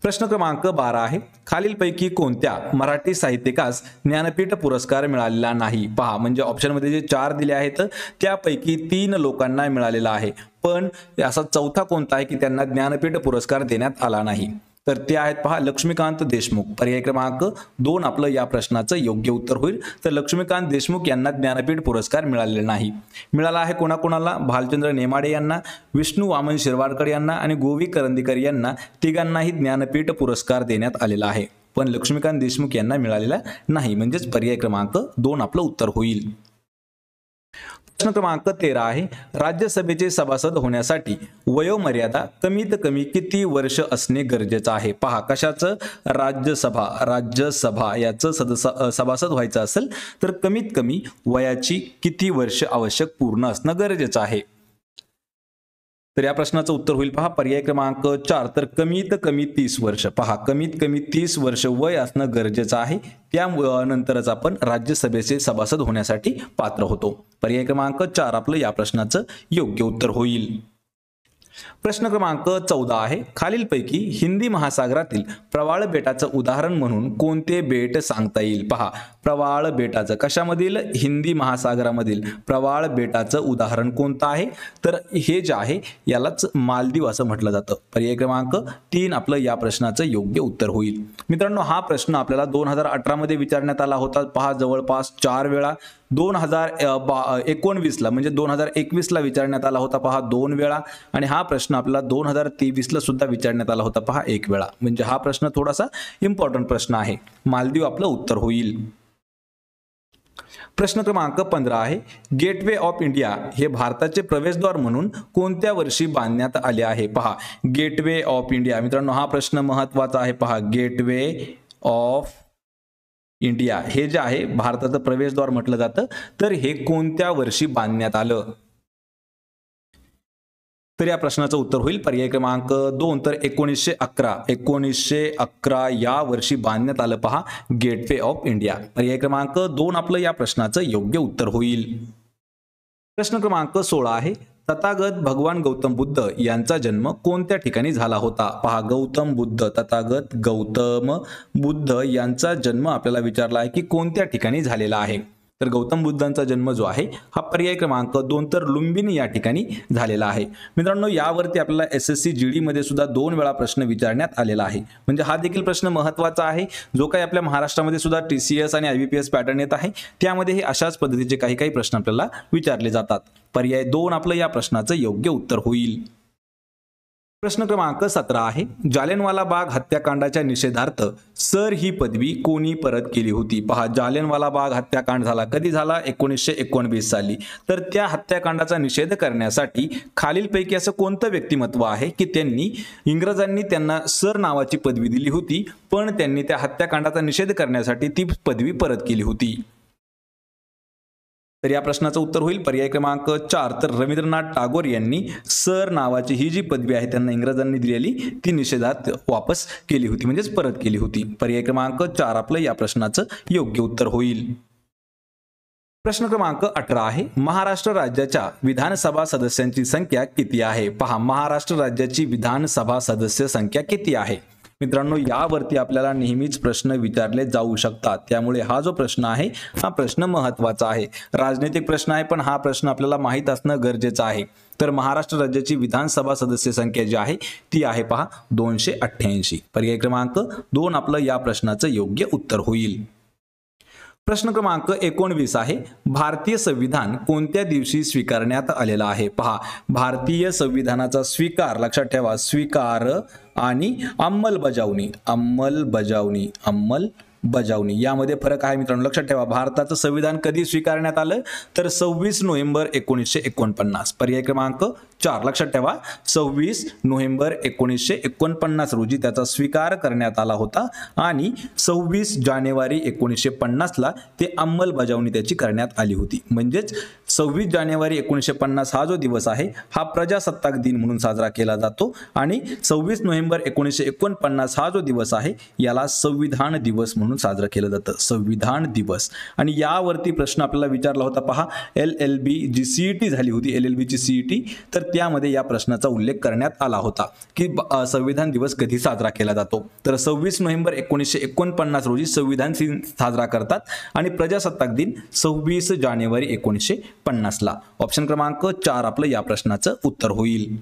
प्रश्न क्रमांक 12 आहे खालीलपैकी कोणत्या मराठी साहित्यिकास ज्ञानपीठ पुरस्कार मिळालेला नाही? पहा, म्हणजे ऑप्शन मध्ये जे 4 दिले आहेत त्यापैकी 3 लोकांना मिळालेला आहे, पण असा चौथा कोणता आहे की त्यांना ज्ञानपीठ पुरस्कार देण्यात आला नाही? तर ते आहेत पहा लक्ष्मीकांत देशमुख. पर्याय क्रमांक 2 आपलं या प्रश्नाचं योग्य उत्तर होईल. तर लक्ष्मीकांत देशमुख यांना ज्ञानपीठ पुरस्कार मिळालेला नाही. मिळाला आहे कोणाकोणाला? भालचंद्र नेमाडे यांना, विष्णू वामन शिरवाडकर यांना आणि गोवी करंदीकर यांना तिघांनाही ज्ञानपीठ पुरस्कार देण्यात आलेला आहे, पण लक्ष्मीकांत देशमुख यांना मिळालेला नाही. म्हणजेच पर्याय क्रमांक 2 आपलं उत्तर होईल. प्रश्न क्रमांक 13 आहे राज्यसभेचे सभासद होण्यासाठी वयोमर्यादा कमीत कमी किती वर्ष असणे गरजेचं आहे? पहा, कशाचं? राज्यसभा याचं सभासद व्हायचं असेल तर कमीत कमी वयाची किती वर्ष आवश्यक पूर्ण असणं गरजेचं आहे? तर या प्रश्नाचं उत्तर होईल पहा पर्याय क्रमांक 4 तर कमीत कमी 30 वर्ष. पहा, कमीत कमी 30 वर्ष वय असणं गरजेचं आहे, त्यानंतरच आपण राज्यसभेचे सभासद होण्यासाठी पात्र होतो. पर्याय क्रमांक 4 आपलं या प्रश्नाचं योग्य उत्तर होईल. प्रश्न क्रमांक 14 आहे खालीलपैकी हिंदी महासागरातील प्रवाळ बेटाचं उदाहरण म्हणून कोणते बेट सांगता येईल? पहा, प्रवाळ बेटाचं कशामधील? हिंदी महासागरामधील प्रवाळ बेटाचं उदाहरण कोणतं आहे? तर हे जे आहे यालाच मालदीव असं म्हटलं जातं. पर्याय क्रमांक 3 आपलं या प्रश्नाचं योग्य उत्तर होईल. मित्रांनो, हा प्रश्न आपल्याला 2018 मध्ये विचारण्यात आला होता. पहा, जवळपास 4 वेळा. 2019 ला म्हणजे 2021 ला विचारण्यात आला होता पहा 2 वेळा, आणि हा प्रश्न आपल्याला 2023 ला सुद्धा विचारण्यात आला होता पहा 1 वेळा. म्हणजे हा प्रश्न थोडासा इम्पॉर्टंट प्रश्न आहे. मालदीव आपलं उत्तर होईल. प्रश्न क्रमांक 15 आहे गेटवे ऑफ इंडिया हे भारताचे प्रवेशद्वार म्हणून कोणत्या वर्षी बांधण्यात आले आहे? पहा, गेटवे ऑफ इंडिया. मित्रांनो, हा प्रश्न महत्त्वाचा आहे. पहा, गेटवे ऑफ इंडिया हे जे आहे भारताचं प्रवेशद्वार म्हटलं जातं, तर हे कोणत्या वर्षी बांधण्यात आलं? तर या प्रश्नाचं उत्तर होईल पर्याय क्रमांक 2 तर 1911 या वर्षी बांधण्यात आलं पहा गेटवे ऑफ इंडिया. पर्याय क्रमांक 2 आपलं या प्रश्नाचं योग्य उत्तर होईल. प्रश्न क्रमांक 16 आहे तथागत भगवान गौतम बुद्ध यांचा जन्म कोणत्या ठिकाणी झाला होता? पहा, तथागत गौतम बुद्ध यांचा जन्म आपल्याला विचारला आहे की कोणत्या ठिकाणी झालेला आहे? तर गौतम बुद्धांचा जन्म जो आहे हा पर्याय क्रमांक 2 तर लुंबिनी या ठिकाणी झालेला आहे. मित्रांनो, यावरती आपल्याला एसएससी जीडी मध्ये सुद्धा 2 वेळा प्रश्न विचारण्यात आलेला आहे. म्हणजे हा देखील प्रश्न महत्त्वाचा आहे. जो काही आपल्या महाराष्ट्रामध्ये सुद्धा टीसीएस आणि आयबीपीएस पॅटर्न येत आहे त्यामध्ये हे अशाच पद्धतीचे काही प्रश्न आपल्याला विचारले जातात. पर्याय 2 आपलं या प्रश्नाचं योग्य उत्तर होईल. प्रश्न क्रमांक 17 आहे, जालियनवाला बाग हत्याकांडाच्या निषेधार्थ सर ही पदवी कोणी परत केली होती? पहा, जालियनवाला बाग हत्याकांड झाला, कधी झाला? 1919 साली. तर त्या हत्याकांडाचा निषेध करण्यासाठी खालीलपैकी असं कोणतं व्यक्तिमत्व आहे की त्यांनी इंग्रजांनी त्यांना सर नावाची पदवी दिली होती, पण त्यांनी त्या हत्याकांडाचा निषेध करण्यासाठी ती पदवी परत केली होती? तर या प्रश्नाचं उत्तर होईल पर्याय क्रमांक 4. तर रवींद्रनाथ टागोर यांनी सर नावाची ही जी पदवी आहे त्यांना इंग्रजांनी दिलेली ती निषेधात वापस केली होती, म्हणजेच परत केली होती. पर्याय क्रमांक 4 आपलं या प्रश्नाचं योग्य उत्तर होईल. प्रश्न क्रमांक 18 आहे, महाराष्ट्र राज्याच्या विधानसभा सदस्यांची संख्या किती आहे? पहा, महाराष्ट्र राज्याची विधानसभा सदस्य संख्या किती आहे? मित्रांनो, यावरती आपल्याला नेहमीच प्रश्न विचारले जाऊ शकतात, त्यामुळे हा जो प्रश्न आहे हा प्रश्न महत्त्वाचा आहे. राजनैतिक प्रश्न आहे, पण हा प्रश्न आपल्याला माहीत असणं गरजेचं आहे. तर महाराष्ट्र राज्याची विधानसभा सदस्य संख्या जी आहे ती आहे पहा 288. पर्याय क्रमांक 2 आपलं या प्रश्नाचं योग्य उत्तर होईल. प्रश्न क्रमांक 19 आहे, भारतीय संविधान कोणत्या दिवशी स्वीकारण्यात आलेला आहे? पहा, भारतीय संविधानाचा स्वीकार, लक्षात ठेवा, स्वीकार आणि अंमलबजावणी यामध्ये फरक आहे मित्रांनो, लक्षात ठेवा. भारताचं संविधान कधी स्वीकारण्यात आलं? तर 26 नोव्हेंबर 1949. पर्याय क्रमांक 4 लक्षात ठेवा, 26 नोव्हेंबर 1949 रोजी त्याचा स्वीकार करण्यात आला होता आणि 26 जानेवारी 1950 ला ते अंमलबजावणी त्याची करण्यात आली होती. म्हणजेच 26 जानेवारी 1950 हा जो दिवस आहे हा प्रजासत्ताक दिन म्हणून साजरा केला जातो आणि 26 नोव्हेंबर 1949 हा जो दिवस आहे याला संविधान दिवस म्हणून साजरा केलं जातं, संविधान दिवस. आणि यावरती प्रश्न आपल्याला विचारला होता पहा, LLB जी CET झाली होती, LLB ची CET, तर त्यामध्ये या प्रश्नाचा उल्लेख करण्यात आला होता की संविधान दिवस कधी साजरा केला जातो. तर 26 नोव्हेंबर 1949 रोजी संविधान दिन साजरा करतात आणि प्रजासत्ताक दिन 26 जानेवारी 1950 ला. ऑप्शन क्रमांक 4 आपलं या प्रश्नाचं उत्तर होईल.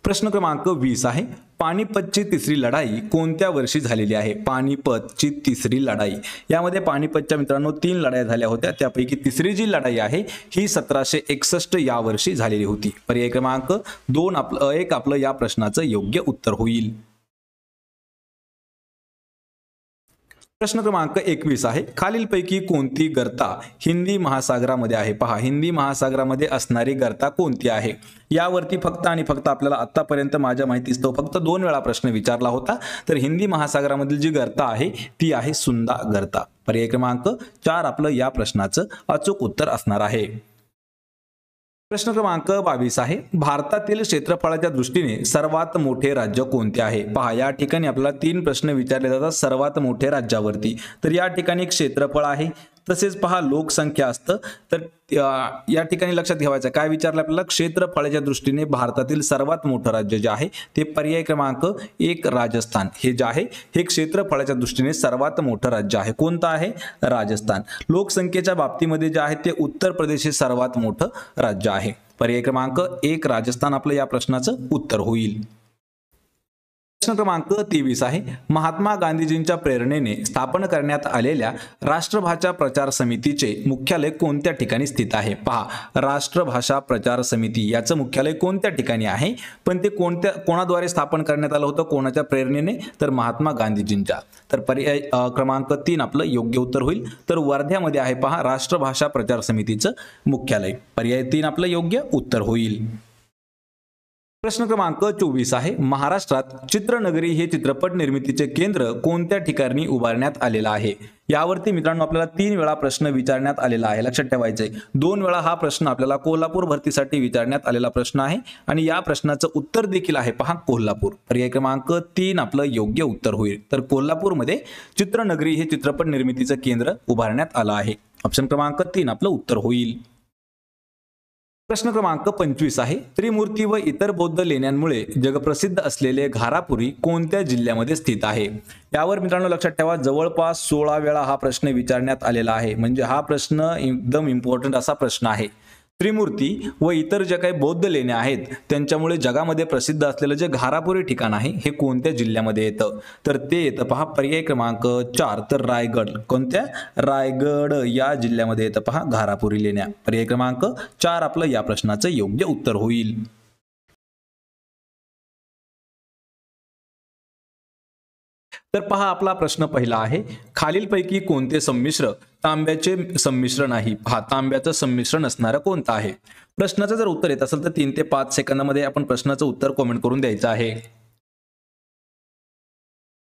प्रश्न क्रमांक 20 आहे, पानिपतची तिसरी लढाई कोणत्या वर्षी झालेली आहे? पानिपतची तिसरी लढाई, यामध्ये पानिपतच्या मित्रांनो 3 लढाई झाल्या होत्या, त्यापैकी तिसरी जी लढाई आहे ही 1761 या वर्षी झालेली होती. पर्याय क्रमांक 1 आपलं या प्रश्नाचं योग्य उत्तर होईल. प्रश्न क्रमांक 21 आहे, खालीलपैकी कोणती गर्ता हिंदी महासागरामध्ये आहे? पहा, हिंदी महासागरामध्ये असणारी गर्ता कोणती आहे? यावरती फक्त आणि फक्त आपल्याला आतापर्यंत माझ्या माहितीस्तव फक्त 2 वेळा प्रश्न विचारला होता. तर हिंदी महासागरामधील जी गर्ता आहे ती आहे सुंदा गर्ता. पर्याय क्रमांक 4 आपलं या प्रश्नाचं अचूक उत्तर असणार आहे. प्रश्न क्रमांक 22 आहे, भारतातील क्षेत्रफळाच्या दृष्टीने सर्वात मोठे राज्य कोणते आहे? पहा, या ठिकाणी आपल्याला 3 प्रश्न विचारले जातात सर्वात मोठे राज्यावरती. तर या ठिकाणी क्षेत्रफळ आहे, तसेच पहा लोकसंख्या असतं. तर या ठिकाणी लक्षात ठेवायचं काय विचारलं आपल्याला? क्षेत्रफळाच्या दृष्टीने भारतातील सर्वात मोठं राज्य जे आहे ते पर्याय क्रमांक 1 राजस्थान हे जे आहे हे क्षेत्रफळाच्या दृष्टीने सर्वात मोठं राज्य आहे. कोणतं आहे? राजस्थान. लोकसंख्येच्या बाबतीमध्ये जे आहे ते उत्तर प्रदेश हे सर्वात मोठं राज्य आहे. पर्याय क्रमांक 1 राजस्थान आपलं या प्रश्नाचं उत्तर होईल. प्रश्न क्रमांक 23 आहे, महात्मा गांधीजींच्या प्रेरणेने स्थापन करण्यात आलेल्या राष्ट्रभाषा प्रचार समितीचे मुख्यालय कोणत्या ठिकाणी स्थित आहे? पहा, राष्ट्रभाषा प्रचार समिती याचं मुख्यालय कोणत्या ठिकाणी आहे, पण ते कोणाद्वारे स्थापन करण्यात आलं होतं, कोणाच्या प्रेरणेने? तर महात्मा गांधीजींच्या. तर पर्याय क्रमांक 3 आपलं योग्य उत्तर होईल. तर वर्ध्यामध्ये आहे पहा राष्ट्रभाषा प्रचार समितीचं मुख्यालय. पर्याय 3 आपलं योग्य उत्तर होईल. प्रश्न क्रमांक 24 आहे, महाराष्ट्रात चित्रनगरी हे चित्रपट निर्मितीचे केंद्र कोणत्या ठिकाणी उभारण्यात आलेलं आहे? यावरती मित्रांनो आपल्याला 3 वेळा प्रश्न विचारण्यात आलेला आहे, लक्षात ठेवायचंय. 2 वेळा हा प्रश्न आपल्याला कोल्हापूर भरतीसाठी विचारण्यात आलेला प्रश्न आहे आणि या प्रश्नाचं उत्तर देखील आहे पहा कोल्हापूर. पर्याय क्रमांक 3 आपलं योग्य उत्तर होईल. तर कोल्हापूरमध्ये चित्रनगरी हे चित्रपट निर्मितीचं केंद्र उभारण्यात आलं आहे. ऑप्शन क्रमांक 3 आपलं उत्तर होईल. प्रश्न क्रमांक 25 आहे, त्रिमूर्ती व इतर बौद्ध लेण्यांमुळे जगप्रसिद्ध असलेले घारापुरी कोणत्या जिल्ह्यामध्ये स्थित आहे? यावर मित्रांनो लक्षात ठेवा जवळपास 16 वेळा हा प्रश्न विचारण्यात आलेला आहे. म्हणजे हा प्रश्न एकदम इम्पॉर्टंट असा प्रश्न आहे. त्रिमूर्ती व इतर जे काही बौद्ध लेण्या आहेत त्यांच्यामुळे जगामध्ये प्रसिद्ध असलेलं जे घारापुरी ठिकाण आहे हे कोणत्या जिल्ह्यामध्ये येतं? तर ते येतं पहा पर्याय क्रमांक 4 तर रायगड. कोणत्या? रायगड या जिल्ह्यामध्ये येतं पहा घारापुरी लेण्या. पर्याय क्रमांक 4 आपलं या प्रश्नाचं योग्य उत्तर होईल. तर पहा आपला प्रश्न पहिला आहे, खालीलपैकी कोणते संमिश्र तांब्याचे संमिश्र नाही? पहा तांब्याचं संमिश्र नसणारं कोणतं आहे? प्रश्नाचं जर उत्तर येत असेल तर 3 ते 5 सेकंदामध्ये आपण प्रश्नाचं उत्तर कमेंट करून द्यायचं आहे.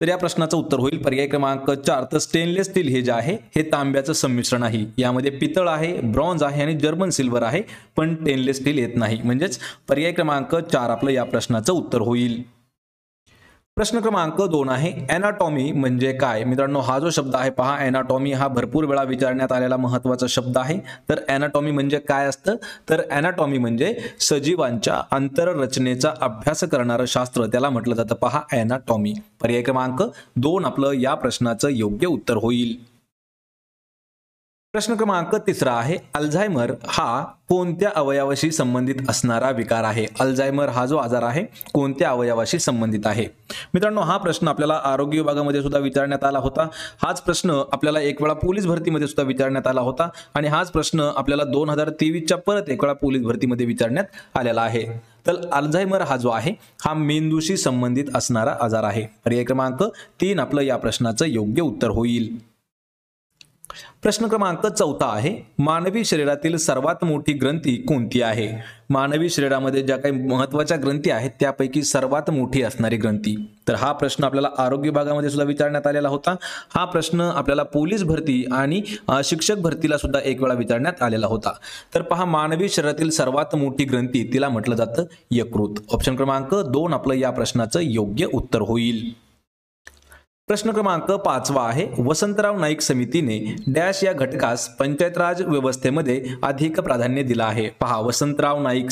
तर या प्रश्नाचं उत्तर होईल पर्याय क्रमांक 4. तर स्टेनलेस स्टील हे जे आहे हे तांब्याचं संमिश्रण आहे. यामध्ये पितळ आहे, ब्रॉन्झ आहे आणि जर्मन सिल्वर आहे, पण स्टेनलेस स्टील येत नाही. म्हणजेच पर्याय क्रमांक 4 आपलं या प्रश्नाचं उत्तर होईल. प्रश्न क्रमांक 2 आहे, एनाटॉमी म्हणजे काय? मित्रांनो हा जो शब्द आहे पहा, एनाटॉमी हा भरपूर वेळा विचारण्यात आलेला महत्त्वाचा शब्द आहे. तर एनाटॉमी म्हणजे काय असतं? तर एनाटॉमी म्हणजे सजीवांच्या आंतररचनेचा अभ्यास करणारं शास्त्र, त्याला म्हटलं जातं पहा एनाटॉमी. पर्याय क्रमांक 2 आपलं या प्रश्नाचं योग्य उत्तर होईल. प्रश्न क्रमांक 3 आहे, अल्झायमर हा कोणत्या अवयवाशी संबंधित असणारा विकार आहे? अल्झायमर हा जो आजार आहे कोणत्या अवयवाशी संबंधित आहे? मित्रांनो हा प्रश्न आपल्याला आरोग्य विभागामध्ये सुद्धा विचारण्यात आला होता. हाच प्रश्न आपल्याला एक वेळा पोलीस भरतीमध्ये सुद्धा विचारण्यात आला होता आणि हाच प्रश्न आपल्याला 2023च्या परत एक वेळा पोलीस भरतीमध्ये विचारण्यात आलेला आहे. तर अल्झायमर हा जो आहे हा मेंदूशी संबंधित असणारा आजार आहे. पर्याय क्रमांक 3 आपलं या प्रश्नाचं योग्य उत्तर होईल. प्रश्न क्रमांक 4 आहे, मानवी शरीरातील सर्वात मोठी ग्रंथी कोणती आहे? मानवी शरीरामध्ये ज्या काही महत्त्वाच्या ग्रंथी आहेत त्यापैकी सर्वात मोठी असणारी ग्रंथी. तर हा प्रश्न आपल्याला आरोग्य विभागामध्ये सुद्धा विचारण्यात आलेला होता. हा प्रश्न आपल्याला पोलीस भरती आणि शिक्षक भरतीला सुद्धा एक वेळा विचारण्यात आलेला होता. तर पहा मानवी शरीरातील सर्वात मोठी ग्रंथी तिला म्हटलं जातं यकृत. ऑप्शन क्रमांक 2 आपलं या प्रश्नाचं योग्य उत्तर होईल. प्रश्न क्रमांक 5 आहे, वसंतराव नाईक समितीने डॅश या घटकास पंचायत राज व्यवस्थेमध्ये अधिक प्राधान्य दिलं आहे. पहा वसंतराव नाईक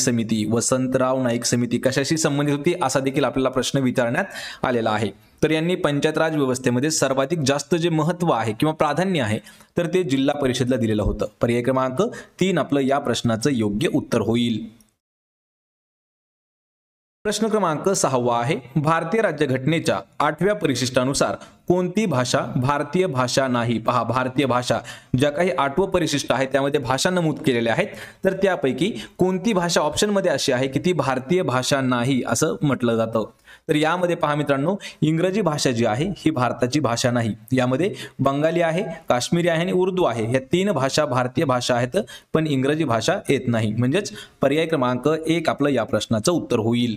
समिती कशाशी संबंधित होती असा देखील आपल्याला प्रश्न विचारण्यात आलेला आहे. तर यांनी पंचायत राज व्यवस्थेमध्ये सर्वाधिक जास्त जे महत्त्व आहे किंवा प्राधान्य आहे तर ते जिल्हा परिषदला दिलेलं होतं. पर्याय क्रमांक 3 आपलं या प्रश्नाचं योग्य उत्तर होईल. प्रश्न क्रमांक 6 आहे, भारतीय राज्यघटनेच्या 8व्या परिशिष्टानुसार कोणती भाषा भारतीय भाषा नाही? पहा भारतीय भाषा ज्या काही 8वं परिशिष्ट आहे त्यामध्ये भाषा नमूद केलेल्या आहेत तर त्यापैकी कोणती भाषा ऑप्शन मध्ये अशी आहे की ती भारतीय भाषा नाही असं म्हटलं जातं. तर यामध्ये पहा मित्रांनो इंग्रजी भाषा जी आहे ही भारताची भाषा नाही. यामध्ये बंगाली आहे, काश्मीरी आहे आणि उर्दू आहे, ह्या 3 भाषा भारतीय भाषा आहेत पण इंग्रजी भाषा येत नाही. म्हणजेच पर्याय क्रमांक 1 आपलं या प्रश्नाचं उत्तर होईल.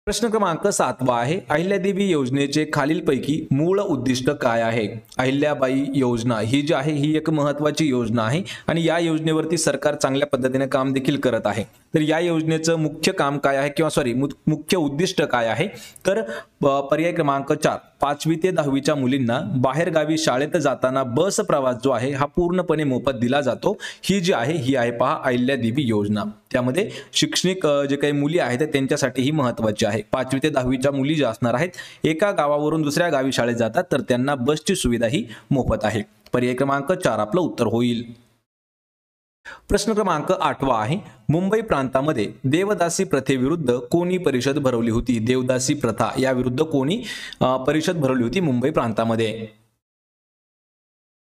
प्रश्न क्रमांक 7 आहे, अहिल्यादेवी योजनेचे खालीलपैकी मूळ उद्दिष्ट काय आहे? अहिल्याबाई योजना ही जी आहे ही एक महत्त्वाची योजना आहे आणि या योजनेवरती सरकार चांगल्या पद्धतीने काम देखील करत आहे. तर या योजनेचं मुख्य काम काय आहे किंवा मुख्य उद्दिष्ट काय आहे? तर पर्याय क्रमांक 4 5वी ते 10वीच्या मुलींना बाहेरगावी शाळेत जाताना बस प्रवास जो आहे हा पूर्णपणे मोफत दिला जातो. ही जी आहे ही आहे पहा अहिल्यादेवी योजना. त्यामध्ये शैक्षणिक जे काही मुली आहेत त्यांच्यासाठी ही महत्त्वाची आहे. 5वी ते 10वीच्या मुली ज्या असणार आहेत एका गावावरून दुसऱ्या गावी शाळेत जातात तर त्यांना बसची सुविधा ही मोफत आहे. पर्याय क्रमांक 4 आपलं उत्तर होईल. प्रश्न क्रमांक 8 आहे, मुंबई प्रांतामध्ये देवदासी प्रथेविरुद्ध कोणी परिषद भरवली होती? देवदासी प्रथा या विरुद्ध कोणी परिषद भरवली होती मुंबई प्रांतामध्ये?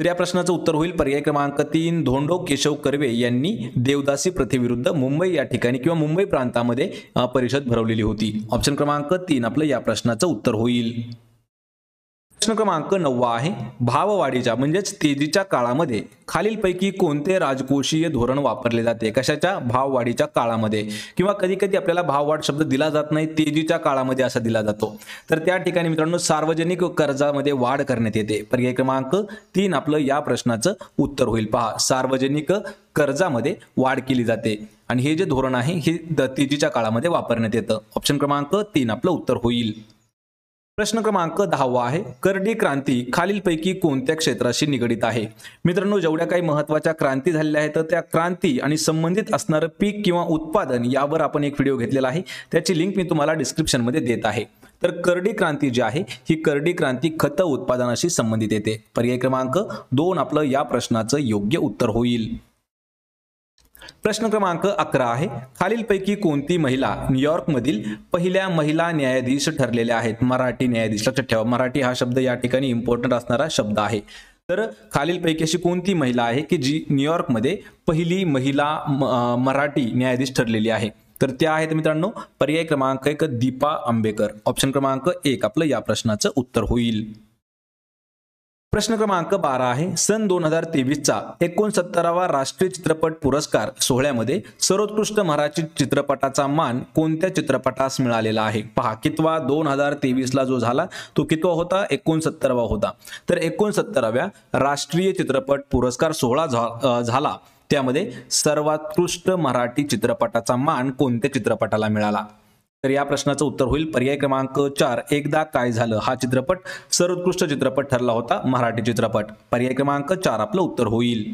तर या प्रश्नाचं उत्तर होईल पर्याय क्रमांक 3 धोंडो केशव कर्वे यांनी देवदासी प्रथेविरुद्ध मुंबई या ठिकाणी किंवा मुंबई प्रांतामध्ये परिषद भरवलेली होती. ऑप्शन क्रमांक 3 आपलं या प्रश्नाचं उत्तर होईल. प्रश्न क्रमांक 9 आहे, भाववाढीच्या म्हणजेच तेजीच्या काळामध्ये खालीलपैकी कोणते राजकोषीय धोरण वापरले जाते? कशाच्या? भाववाढीच्या काळामध्ये. किंवा कधी कधी आपल्याला भाववाढ शब्द दिला जात नाही, तेजीच्या काळामध्ये असा दिला जातो. तर त्या ठिकाणी मित्रांनो सार्वजनिक कर्जामध्ये वाढ करण्यात येते. पर्याय क्रमांक 3 आपलं या प्रश्नाचं उत्तर होईल. पहा सार्वजनिक कर्जामध्ये वाढ केली जाते आणि हे जे धोरण आहे हे तेजीच्या काळामध्ये वापरण्यात येतं. ऑप्शन क्रमांक 3 आपलं उत्तर होईल. प्रश्न क्रमांक 10 आहे, करडी क्रांती खालीलपैकी कोणत्या क्षेत्राशी निगडित आहे? मित्रांनो जेवढ्या काही महत्त्वाच्या क्रांती झालेल्या आहेत त्या क्रांती आणि संबंधित असणारं पीक किंवा उत्पादन यावर आपण एक व्हिडिओ घेतलेला आहे, त्याची लिंक मी तुम्हाला डिस्क्रिप्शनमध्ये देत आहे. तर करडी क्रांती जी आहे ही करडी क्रांती खत उत्पादनाशी संबंधित येते. पर्याय क्रमांक 2 आपलं या प्रश्नाचं योग्य उत्तर होईल. प्रश्न क्रमांक 11 आहे, खालीलपैकी कोणती महिला न्यूयॉर्कमधील पहिल्या महिला न्यायाधीश ठरलेल्या आहेत? मराठी न्यायाधीश. लक्षात ठेवा मराठी हा शब्द या ठिकाणी इम्पॉर्टंट असणारा शब्द आहे. तर खालीलपैकी अशी कोणती महिला आहे की जी न्यूयॉर्कमध्ये पहिली महिला मराठी न्यायाधीश ठरलेली आहे? तर त्या आहेत मित्रांनो पर्याय क्रमांक 1 दीपा आंबेकर. ऑप्शन क्रमांक 1 आपलं या प्रश्नाचं उत्तर होईल. प्रश्न क्रमांक 12 आहे सन 2023चा 69वा राष्ट्रीय चित्रपट पुरस्कार सोहळ्यामध्ये सर्वोत्कृष्ट मराठी चित्रपटाचा मान कोणत्या चित्रपटास मिळालेला आहे? पहा कितवा 2023ला जो झाला तो कितवा होता? 69वा होता. तर 69व्या राष्ट्रीय चित्रपट पुरस्कार सोहळा झाला त्यामध्ये सर्वोत्कृष्ट मराठी चित्रपटाचा मान कोणत्या चित्रपटाला मिळाला? तर या प्रश्नाचं उत्तर होईल पर्याय क्रमांक 4 एकदा काय झालं. हा चित्रपट सर्वोत्कृष्ट चित्रपट ठरला होता मराठी चित्रपट. पर्याय क्रमांक 4 आपलं उत्तर होईल.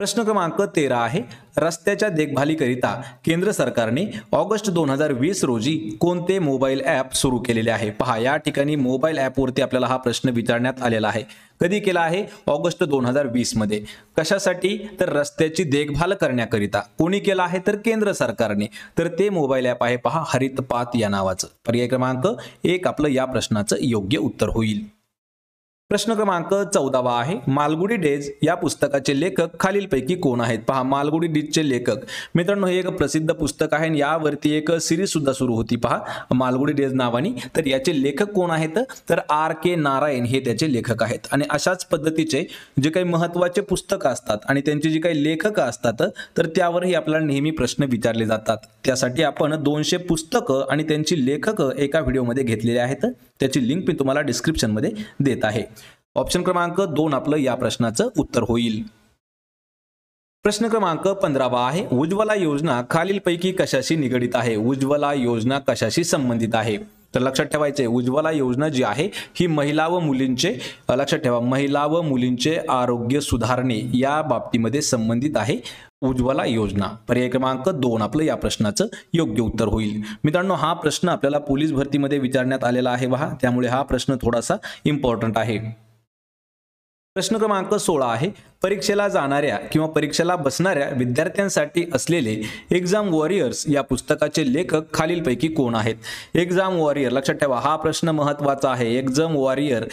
प्रश्न क्रमांक 13 आहे रस्त्याच्या देखभालीकरिता केंद्र सरकारने ऑगस्ट 2020 रोजी कोणते मोबाईल ॲप सुरू केलेले आहे? पहा या ठिकाणी मोबाईल ॲपवरती आपल्याला हा प्रश्न विचारण्यात आलेला आहे. कधी केला आहे? ऑगस्ट 2020 मध्ये. कशासाठी? तर रस्त्याची देखभाल करण्याकरिता. कोणी केला आहे? तर केंद्र सरकारने. तर ते मोबाईल ॲप आहे पहा हरितपाथ या नावाचं. पर्याय क्रमांक 1 आपलं या प्रश्नाचं योग्य उत्तर होईल. प्रश्न क्रमांक 14 आहे मालगुडी डेज या पुस्तकाचे लेखक खालीलपैकी कोण आहेत? पहा मालगुडी डेजचे लेखक मित्रांनो हे एक प्रसिद्ध पुस्तक आहे आणि यावरती एक सिरीज सुद्धा सुरू होती पहा मालगुडी डेज नावानी. तर याचे लेखक कोण आहेत? तर R.K. नारायण हे त्याचे लेखक आहेत. आणि अशाच पद्धतीचे जे काही महत्त्वाचे पुस्तकं असतात आणि त्यांची जी काही लेखक असतात तर त्यावरही आपल्याला नेहमी प्रश्न विचारले जातात. त्यासाठी आपण 200 पुस्तकं आणि त्यांची लेखक एका व्हिडिओमध्ये घेतलेले आहेत. त्याची लिंक मी तुम्हाला डिस्क्रिप्शन मध्ये देत आहे. ऑप्शन क्रमांक 2 आपलं या प्रश्नाचं उत्तर होईल. प्रश्न क्रमांक 15 आहे उज्ज्वला योजना खालीलपैकी कशाशी निगडित आहे? उज्ज्वला योजना कशाशी संबंधित आहे? तर लक्षात ठेवायचे उज्ज्वला योजना जी आहे ही महिला व मुलींचे लक्षात ठेवा महिला व मुलींचे आरोग्य सुधारणे या बाबतीमध्ये संबंधित आहे उज्ज्वला योजना. पर्याय क्रमांक 2 आपलं या प्रश्नाचं योग्य उत्तर होईल. मित्रांनो हा प्रश्न आपल्याला पोलीस भरतीमध्ये विचारण्यात आलेला आहे पहा त्यामुळे हा प्रश्न थोडासा इम्पॉर्टंट आहे. प्रश्न क्रमांक 16 आहे परीक्षेला जाणाऱ्या किंवा परीक्षेला बसणाऱ्या विद्यार्थ्यांसाठी असलेले एक्झाम वॉरियर्स या पुस्तकाचे लेखक खालीलपैकी कोण आहेत? एक्झाम वॉरियर लक्षात ठेवा हा प्रश्न महत्त्वाचा आहे. एक्झाम वॉरियर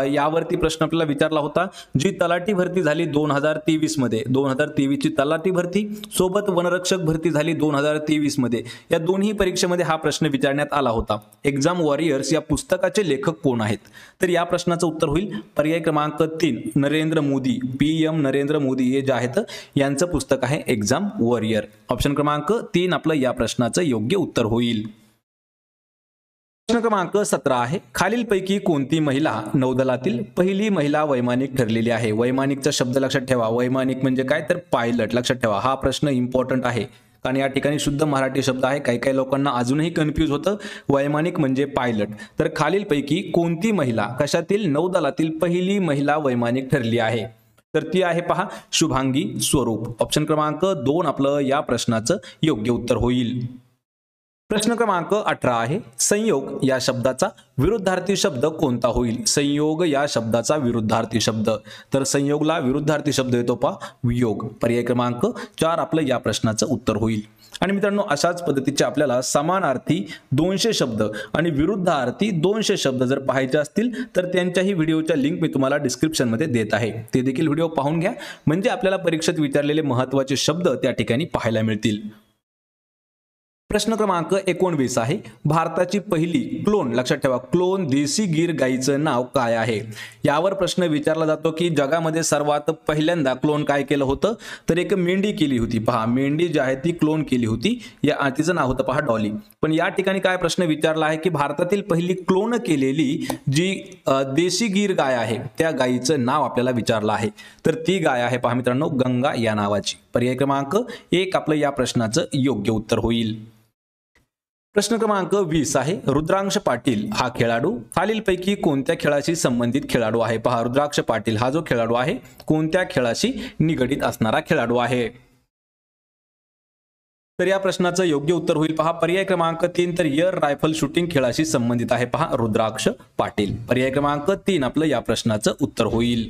यावरती प्रश्न आपल्याला विचारला होता. जी तलाठी भरती झाली 2023 मध्ये 2023 ची तलाठी भरती सोबत वनरक्षक भरती झाली 2023 मध्ये या दोन्ही परीक्षेमध्ये हा प्रश्न विचारण्यात आला होता. एक्झाम वॉरियर्स या पुस्तकाचे लेखक कोण आहेत? तर या प्रश्नाचं उत्तर होईल पर्याय क्रमांक 3 नरेंद्र मोदी. PM नरेंद्र मोदी हे जे आहेत यांचं पुस्तक आहे एक्झाम वॉरियर. ऑप्शन क्रमांक 3 आपलं या प्रश्नाचं योग्य उत्तर होईल. प्रश्न क्रमांक 17 आहे खालीलपैकी कोणती महिला नौदलातील पहिली महिला वैमानिक ठरलेली आहे? वैमानिकचा शब्द लक्षात ठेवा. वैमानिक म्हणजे काय? तर पायलट. लक्षात ठेवा हा प्रश्न इम्पॉर्टंट आहे कारण या ठिकाणी शुद्ध मराठी शब्द आहे. काही काही लोकांना अजूनही कन्फ्यूज होतं वैमानिक म्हणजे पायलट. तर खालीलपैकी कोणती महिला कशातील नौदलातील पहिली महिला वैमानिक ठरली आहे? तर ती आहे पहा शुभांगी स्वरूप. ऑप्शन क्रमांक 2 आपलं या प्रश्नाचं योग्य उत्तर होईल. प्रश्न क्रमांक 18 आहे संयोग या शब्दाचा विरुद्धार्थी शब्द कोणता होईल? संयोग या शब्दाचा विरुद्धार्थी शब्द. तर संयोगला विरुद्धार्थी शब्द येतो पहा वियोग. पर्याय क्रमांक 4 आपलं या प्रश्नाचं उत्तर होईल. आणि मित्रांनो अशाच पद्धतीचे आपल्याला समानार्थी 200 शब्द आणि विरुद्धार्थी 200 शब्द जर पाहायचे असतील तर त्यांच्याही व्हिडिओच्या लिंक मी तुम्हाला डिस्क्रिप्शन मध्ये देत आहे. ते देखील व्हिडिओ पाहून घ्या म्हणजे आपल्याला परीक्षेत विचारलेले महत्त्वाचे शब्द त्या ठिकाणी पाहायला मिळतील. प्रश्न क्रमांक 19 आहे भारताची पहिली क्लोन लक्षात ठेवा क्लोन देशी गीर गाईचं नाव काय आहे? यावर प्रश्न विचारला जातो की जगामध्ये सर्वात पहिल्यांदा क्लोन काय केलं होतं? तर एक मेंढी केली होती पहा मेंढी जी आहे ती क्लोन केली होती. या तिचं नाव होतं पहा डॉली. पण या ठिकाणी काय प्रश्न विचारला आहे की भारतातील पहिली क्लोन केलेली जी देशी गीर गाय आहे त्या गायीचं नाव आपल्याला विचारलं आहे. तर ती गाय आहे पहा मित्रांनो गंगा या नावाची. पर्याय क्रमांक 1 आपलं या प्रश्नाचं योग्य उत्तर होईल. प्रश्न क्रमांक 20 आहे रुद्रांश पाटील हा खेळाडू खालीलपैकी कोणत्या खेळाशी संबंधित खेळाडू आहे? पहा रुद्राक्ष पाटील हा जो खेळाडू आहे कोणत्या खेळाशी निगडित असणारा खेळाडू आहे? तर या प्रश्नाचं योग्य उत्तर होईल पहा पर्याय क्रमांक 3 तर एअर रायफल शूटिंग खेळाशी संबंधित आहे पहा रुद्राक्ष पाटील. पर्याय क्रमांक 3 आपलं या प्रश्नाचं उत्तर होईल.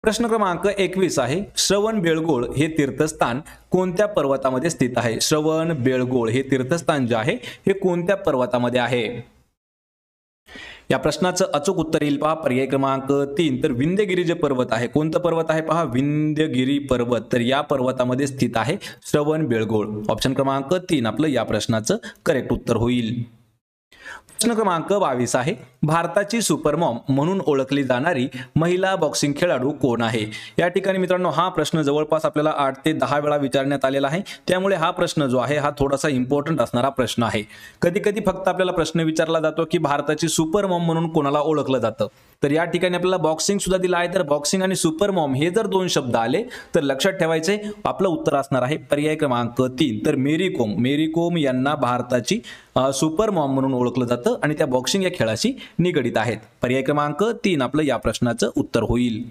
प्रश्न क्रमांक 21 आहे श्रवण बेळगोळ हे तीर्थस्थान कोणत्या पर्वतामध्ये स्थित आहे? श्रवण बेळगोळ हे तीर्थस्थान जे आहे हे कोणत्या पर्वतामध्ये आहे? या प्रश्नाचं अचूक उत्तर येईल पहा पर्याय क्रमांक 3. तर विंध्यगिरी जे पर्वत आहे, कोणतं पर्वत आहे पहा, विंध्यगिरी पर्वत. तर या पर्वतामध्ये स्थित आहे श्रवणबेळगोळ. ऑप्शन क्रमांक 3 आपलं या प्रश्नाचं करेक्ट उत्तर होईल. प्रश्न क्रमांक 22 आहे, भारताची सुपरमॉम म्हणून ओळखली जाणारी महिला बॉक्सिंग खेळाडू कोण आहे? या ठिकाणी मित्रांनो हा प्रश्न जवळपास आपल्याला 8 ते 10 वेळा विचारण्यात आलेला आहे, त्यामुळे हा प्रश्न जो आहे हा थोडासा इम्पॉर्टंट असणारा प्रश्न आहे. कधी कधी फक्त आपल्याला प्रश्न विचारला जातो की भारताची सुपरमॉम म्हणून कोणाला ओळखलं जातं. तर या ठिकाणी आपल्याला बॉक्सिंग सुद्धा दिलं आहे, तर बॉक्सिंग आणि सुपरमॉम हे जर दोन शब्द आले तर लक्षात ठेवायचे आपलं उत्तर असणार आहे पर्याय क्रमांक 3. तर मेरी कोम यांना भारताची सुपरमॉम म्हणून ओळखलं जातं आणि त्या बॉक्सिंग या खेळाशी निगडित आहेत. पर्याय क्रमांक 3 आपलं या प्रश्नाचं उत्तर होईल.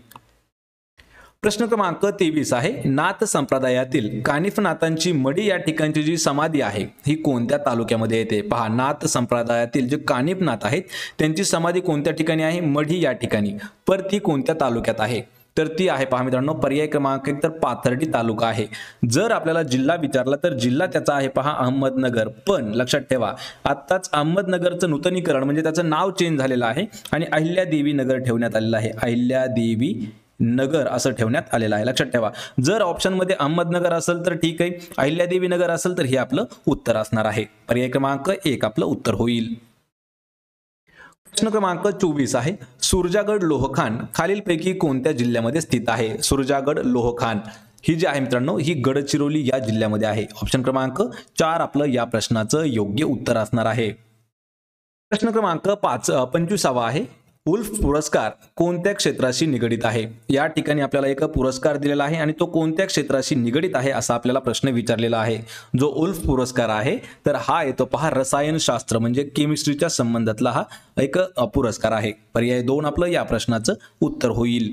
प्रश्न क्रमांक 23 आहे, नाथ संप्रदायातील कानिफनाथांची मढी या ठिकाणची जी समाधी आहे ही कोणत्या तालुक्यामध्ये येते? पहा, नाथ संप्रदायातील जे कानिफनाथ आहेत त्यांची समाधी कोणत्या ठिकाणी आहे? मढी या ठिकाणी. पर ती कोणत्या तालुक्यात आहे? तर ती आहे पहा मित्रांनो पर्याय क्रमांक 1 तर पाथर्डी तालुका आहे. जर आपल्याला जिल्हा विचारला तर जिल्हा त्याचा आहे पहा अहमदनगर. पण लक्षात ठेवा आत्ताच अहमदनगरचं नूतनीकरण म्हणजे त्याचं नाव चेंज झालेलं आहे आणि अहिल्यादेवी नगर ठेवण्यात आलेलं आहे. अहिल्यादेवी नगर असं ठेवण्यात आलेलं आहे. लक्षात ठेवा जर ऑप्शन मध्ये अहमदनगर असेल तर ठीक आहे, अहिल्यादेवी नगर असेल तर हे आपलं उत्तर असणार आहे. पर्याय क्रमांक 1 आपलं उत्तर होईल. प्रश्न क्रमांक 24 आहे, सुरजागड लोहखान खालीलपैकी कोणत्या जिल्ह्यामध्ये स्थित आहे? सुरजागड लोहखान ही जी आहे मित्रांनो ही गडचिरोली या जिल्ह्यामध्ये आहे. ऑप्शन क्रमांक 4 आपलं या प्रश्नाचं योग्य उत्तर असणार आहे. प्रश्न क्रमांक 25 आहे, उल्फ पुरस्कार कोणत्या क्षेत्राशी निगडित आहे? या ठिकाणी आपल्याला एक पुरस्कार दिलेला आहे आणि तो कोणत्या क्षेत्राशी निगडित आहे असा आपल्याला प्रश्न विचारलेला आहे. जो उल्फ पुरस्कार आहे तर हा येतो पहा रसायनशास्त्र म्हणजे केमिस्ट्रीच्या संबंधातला हा एक पुरस्कार आहे. पर्याय 2 आपलं या प्रश्नाचं उत्तर होईल.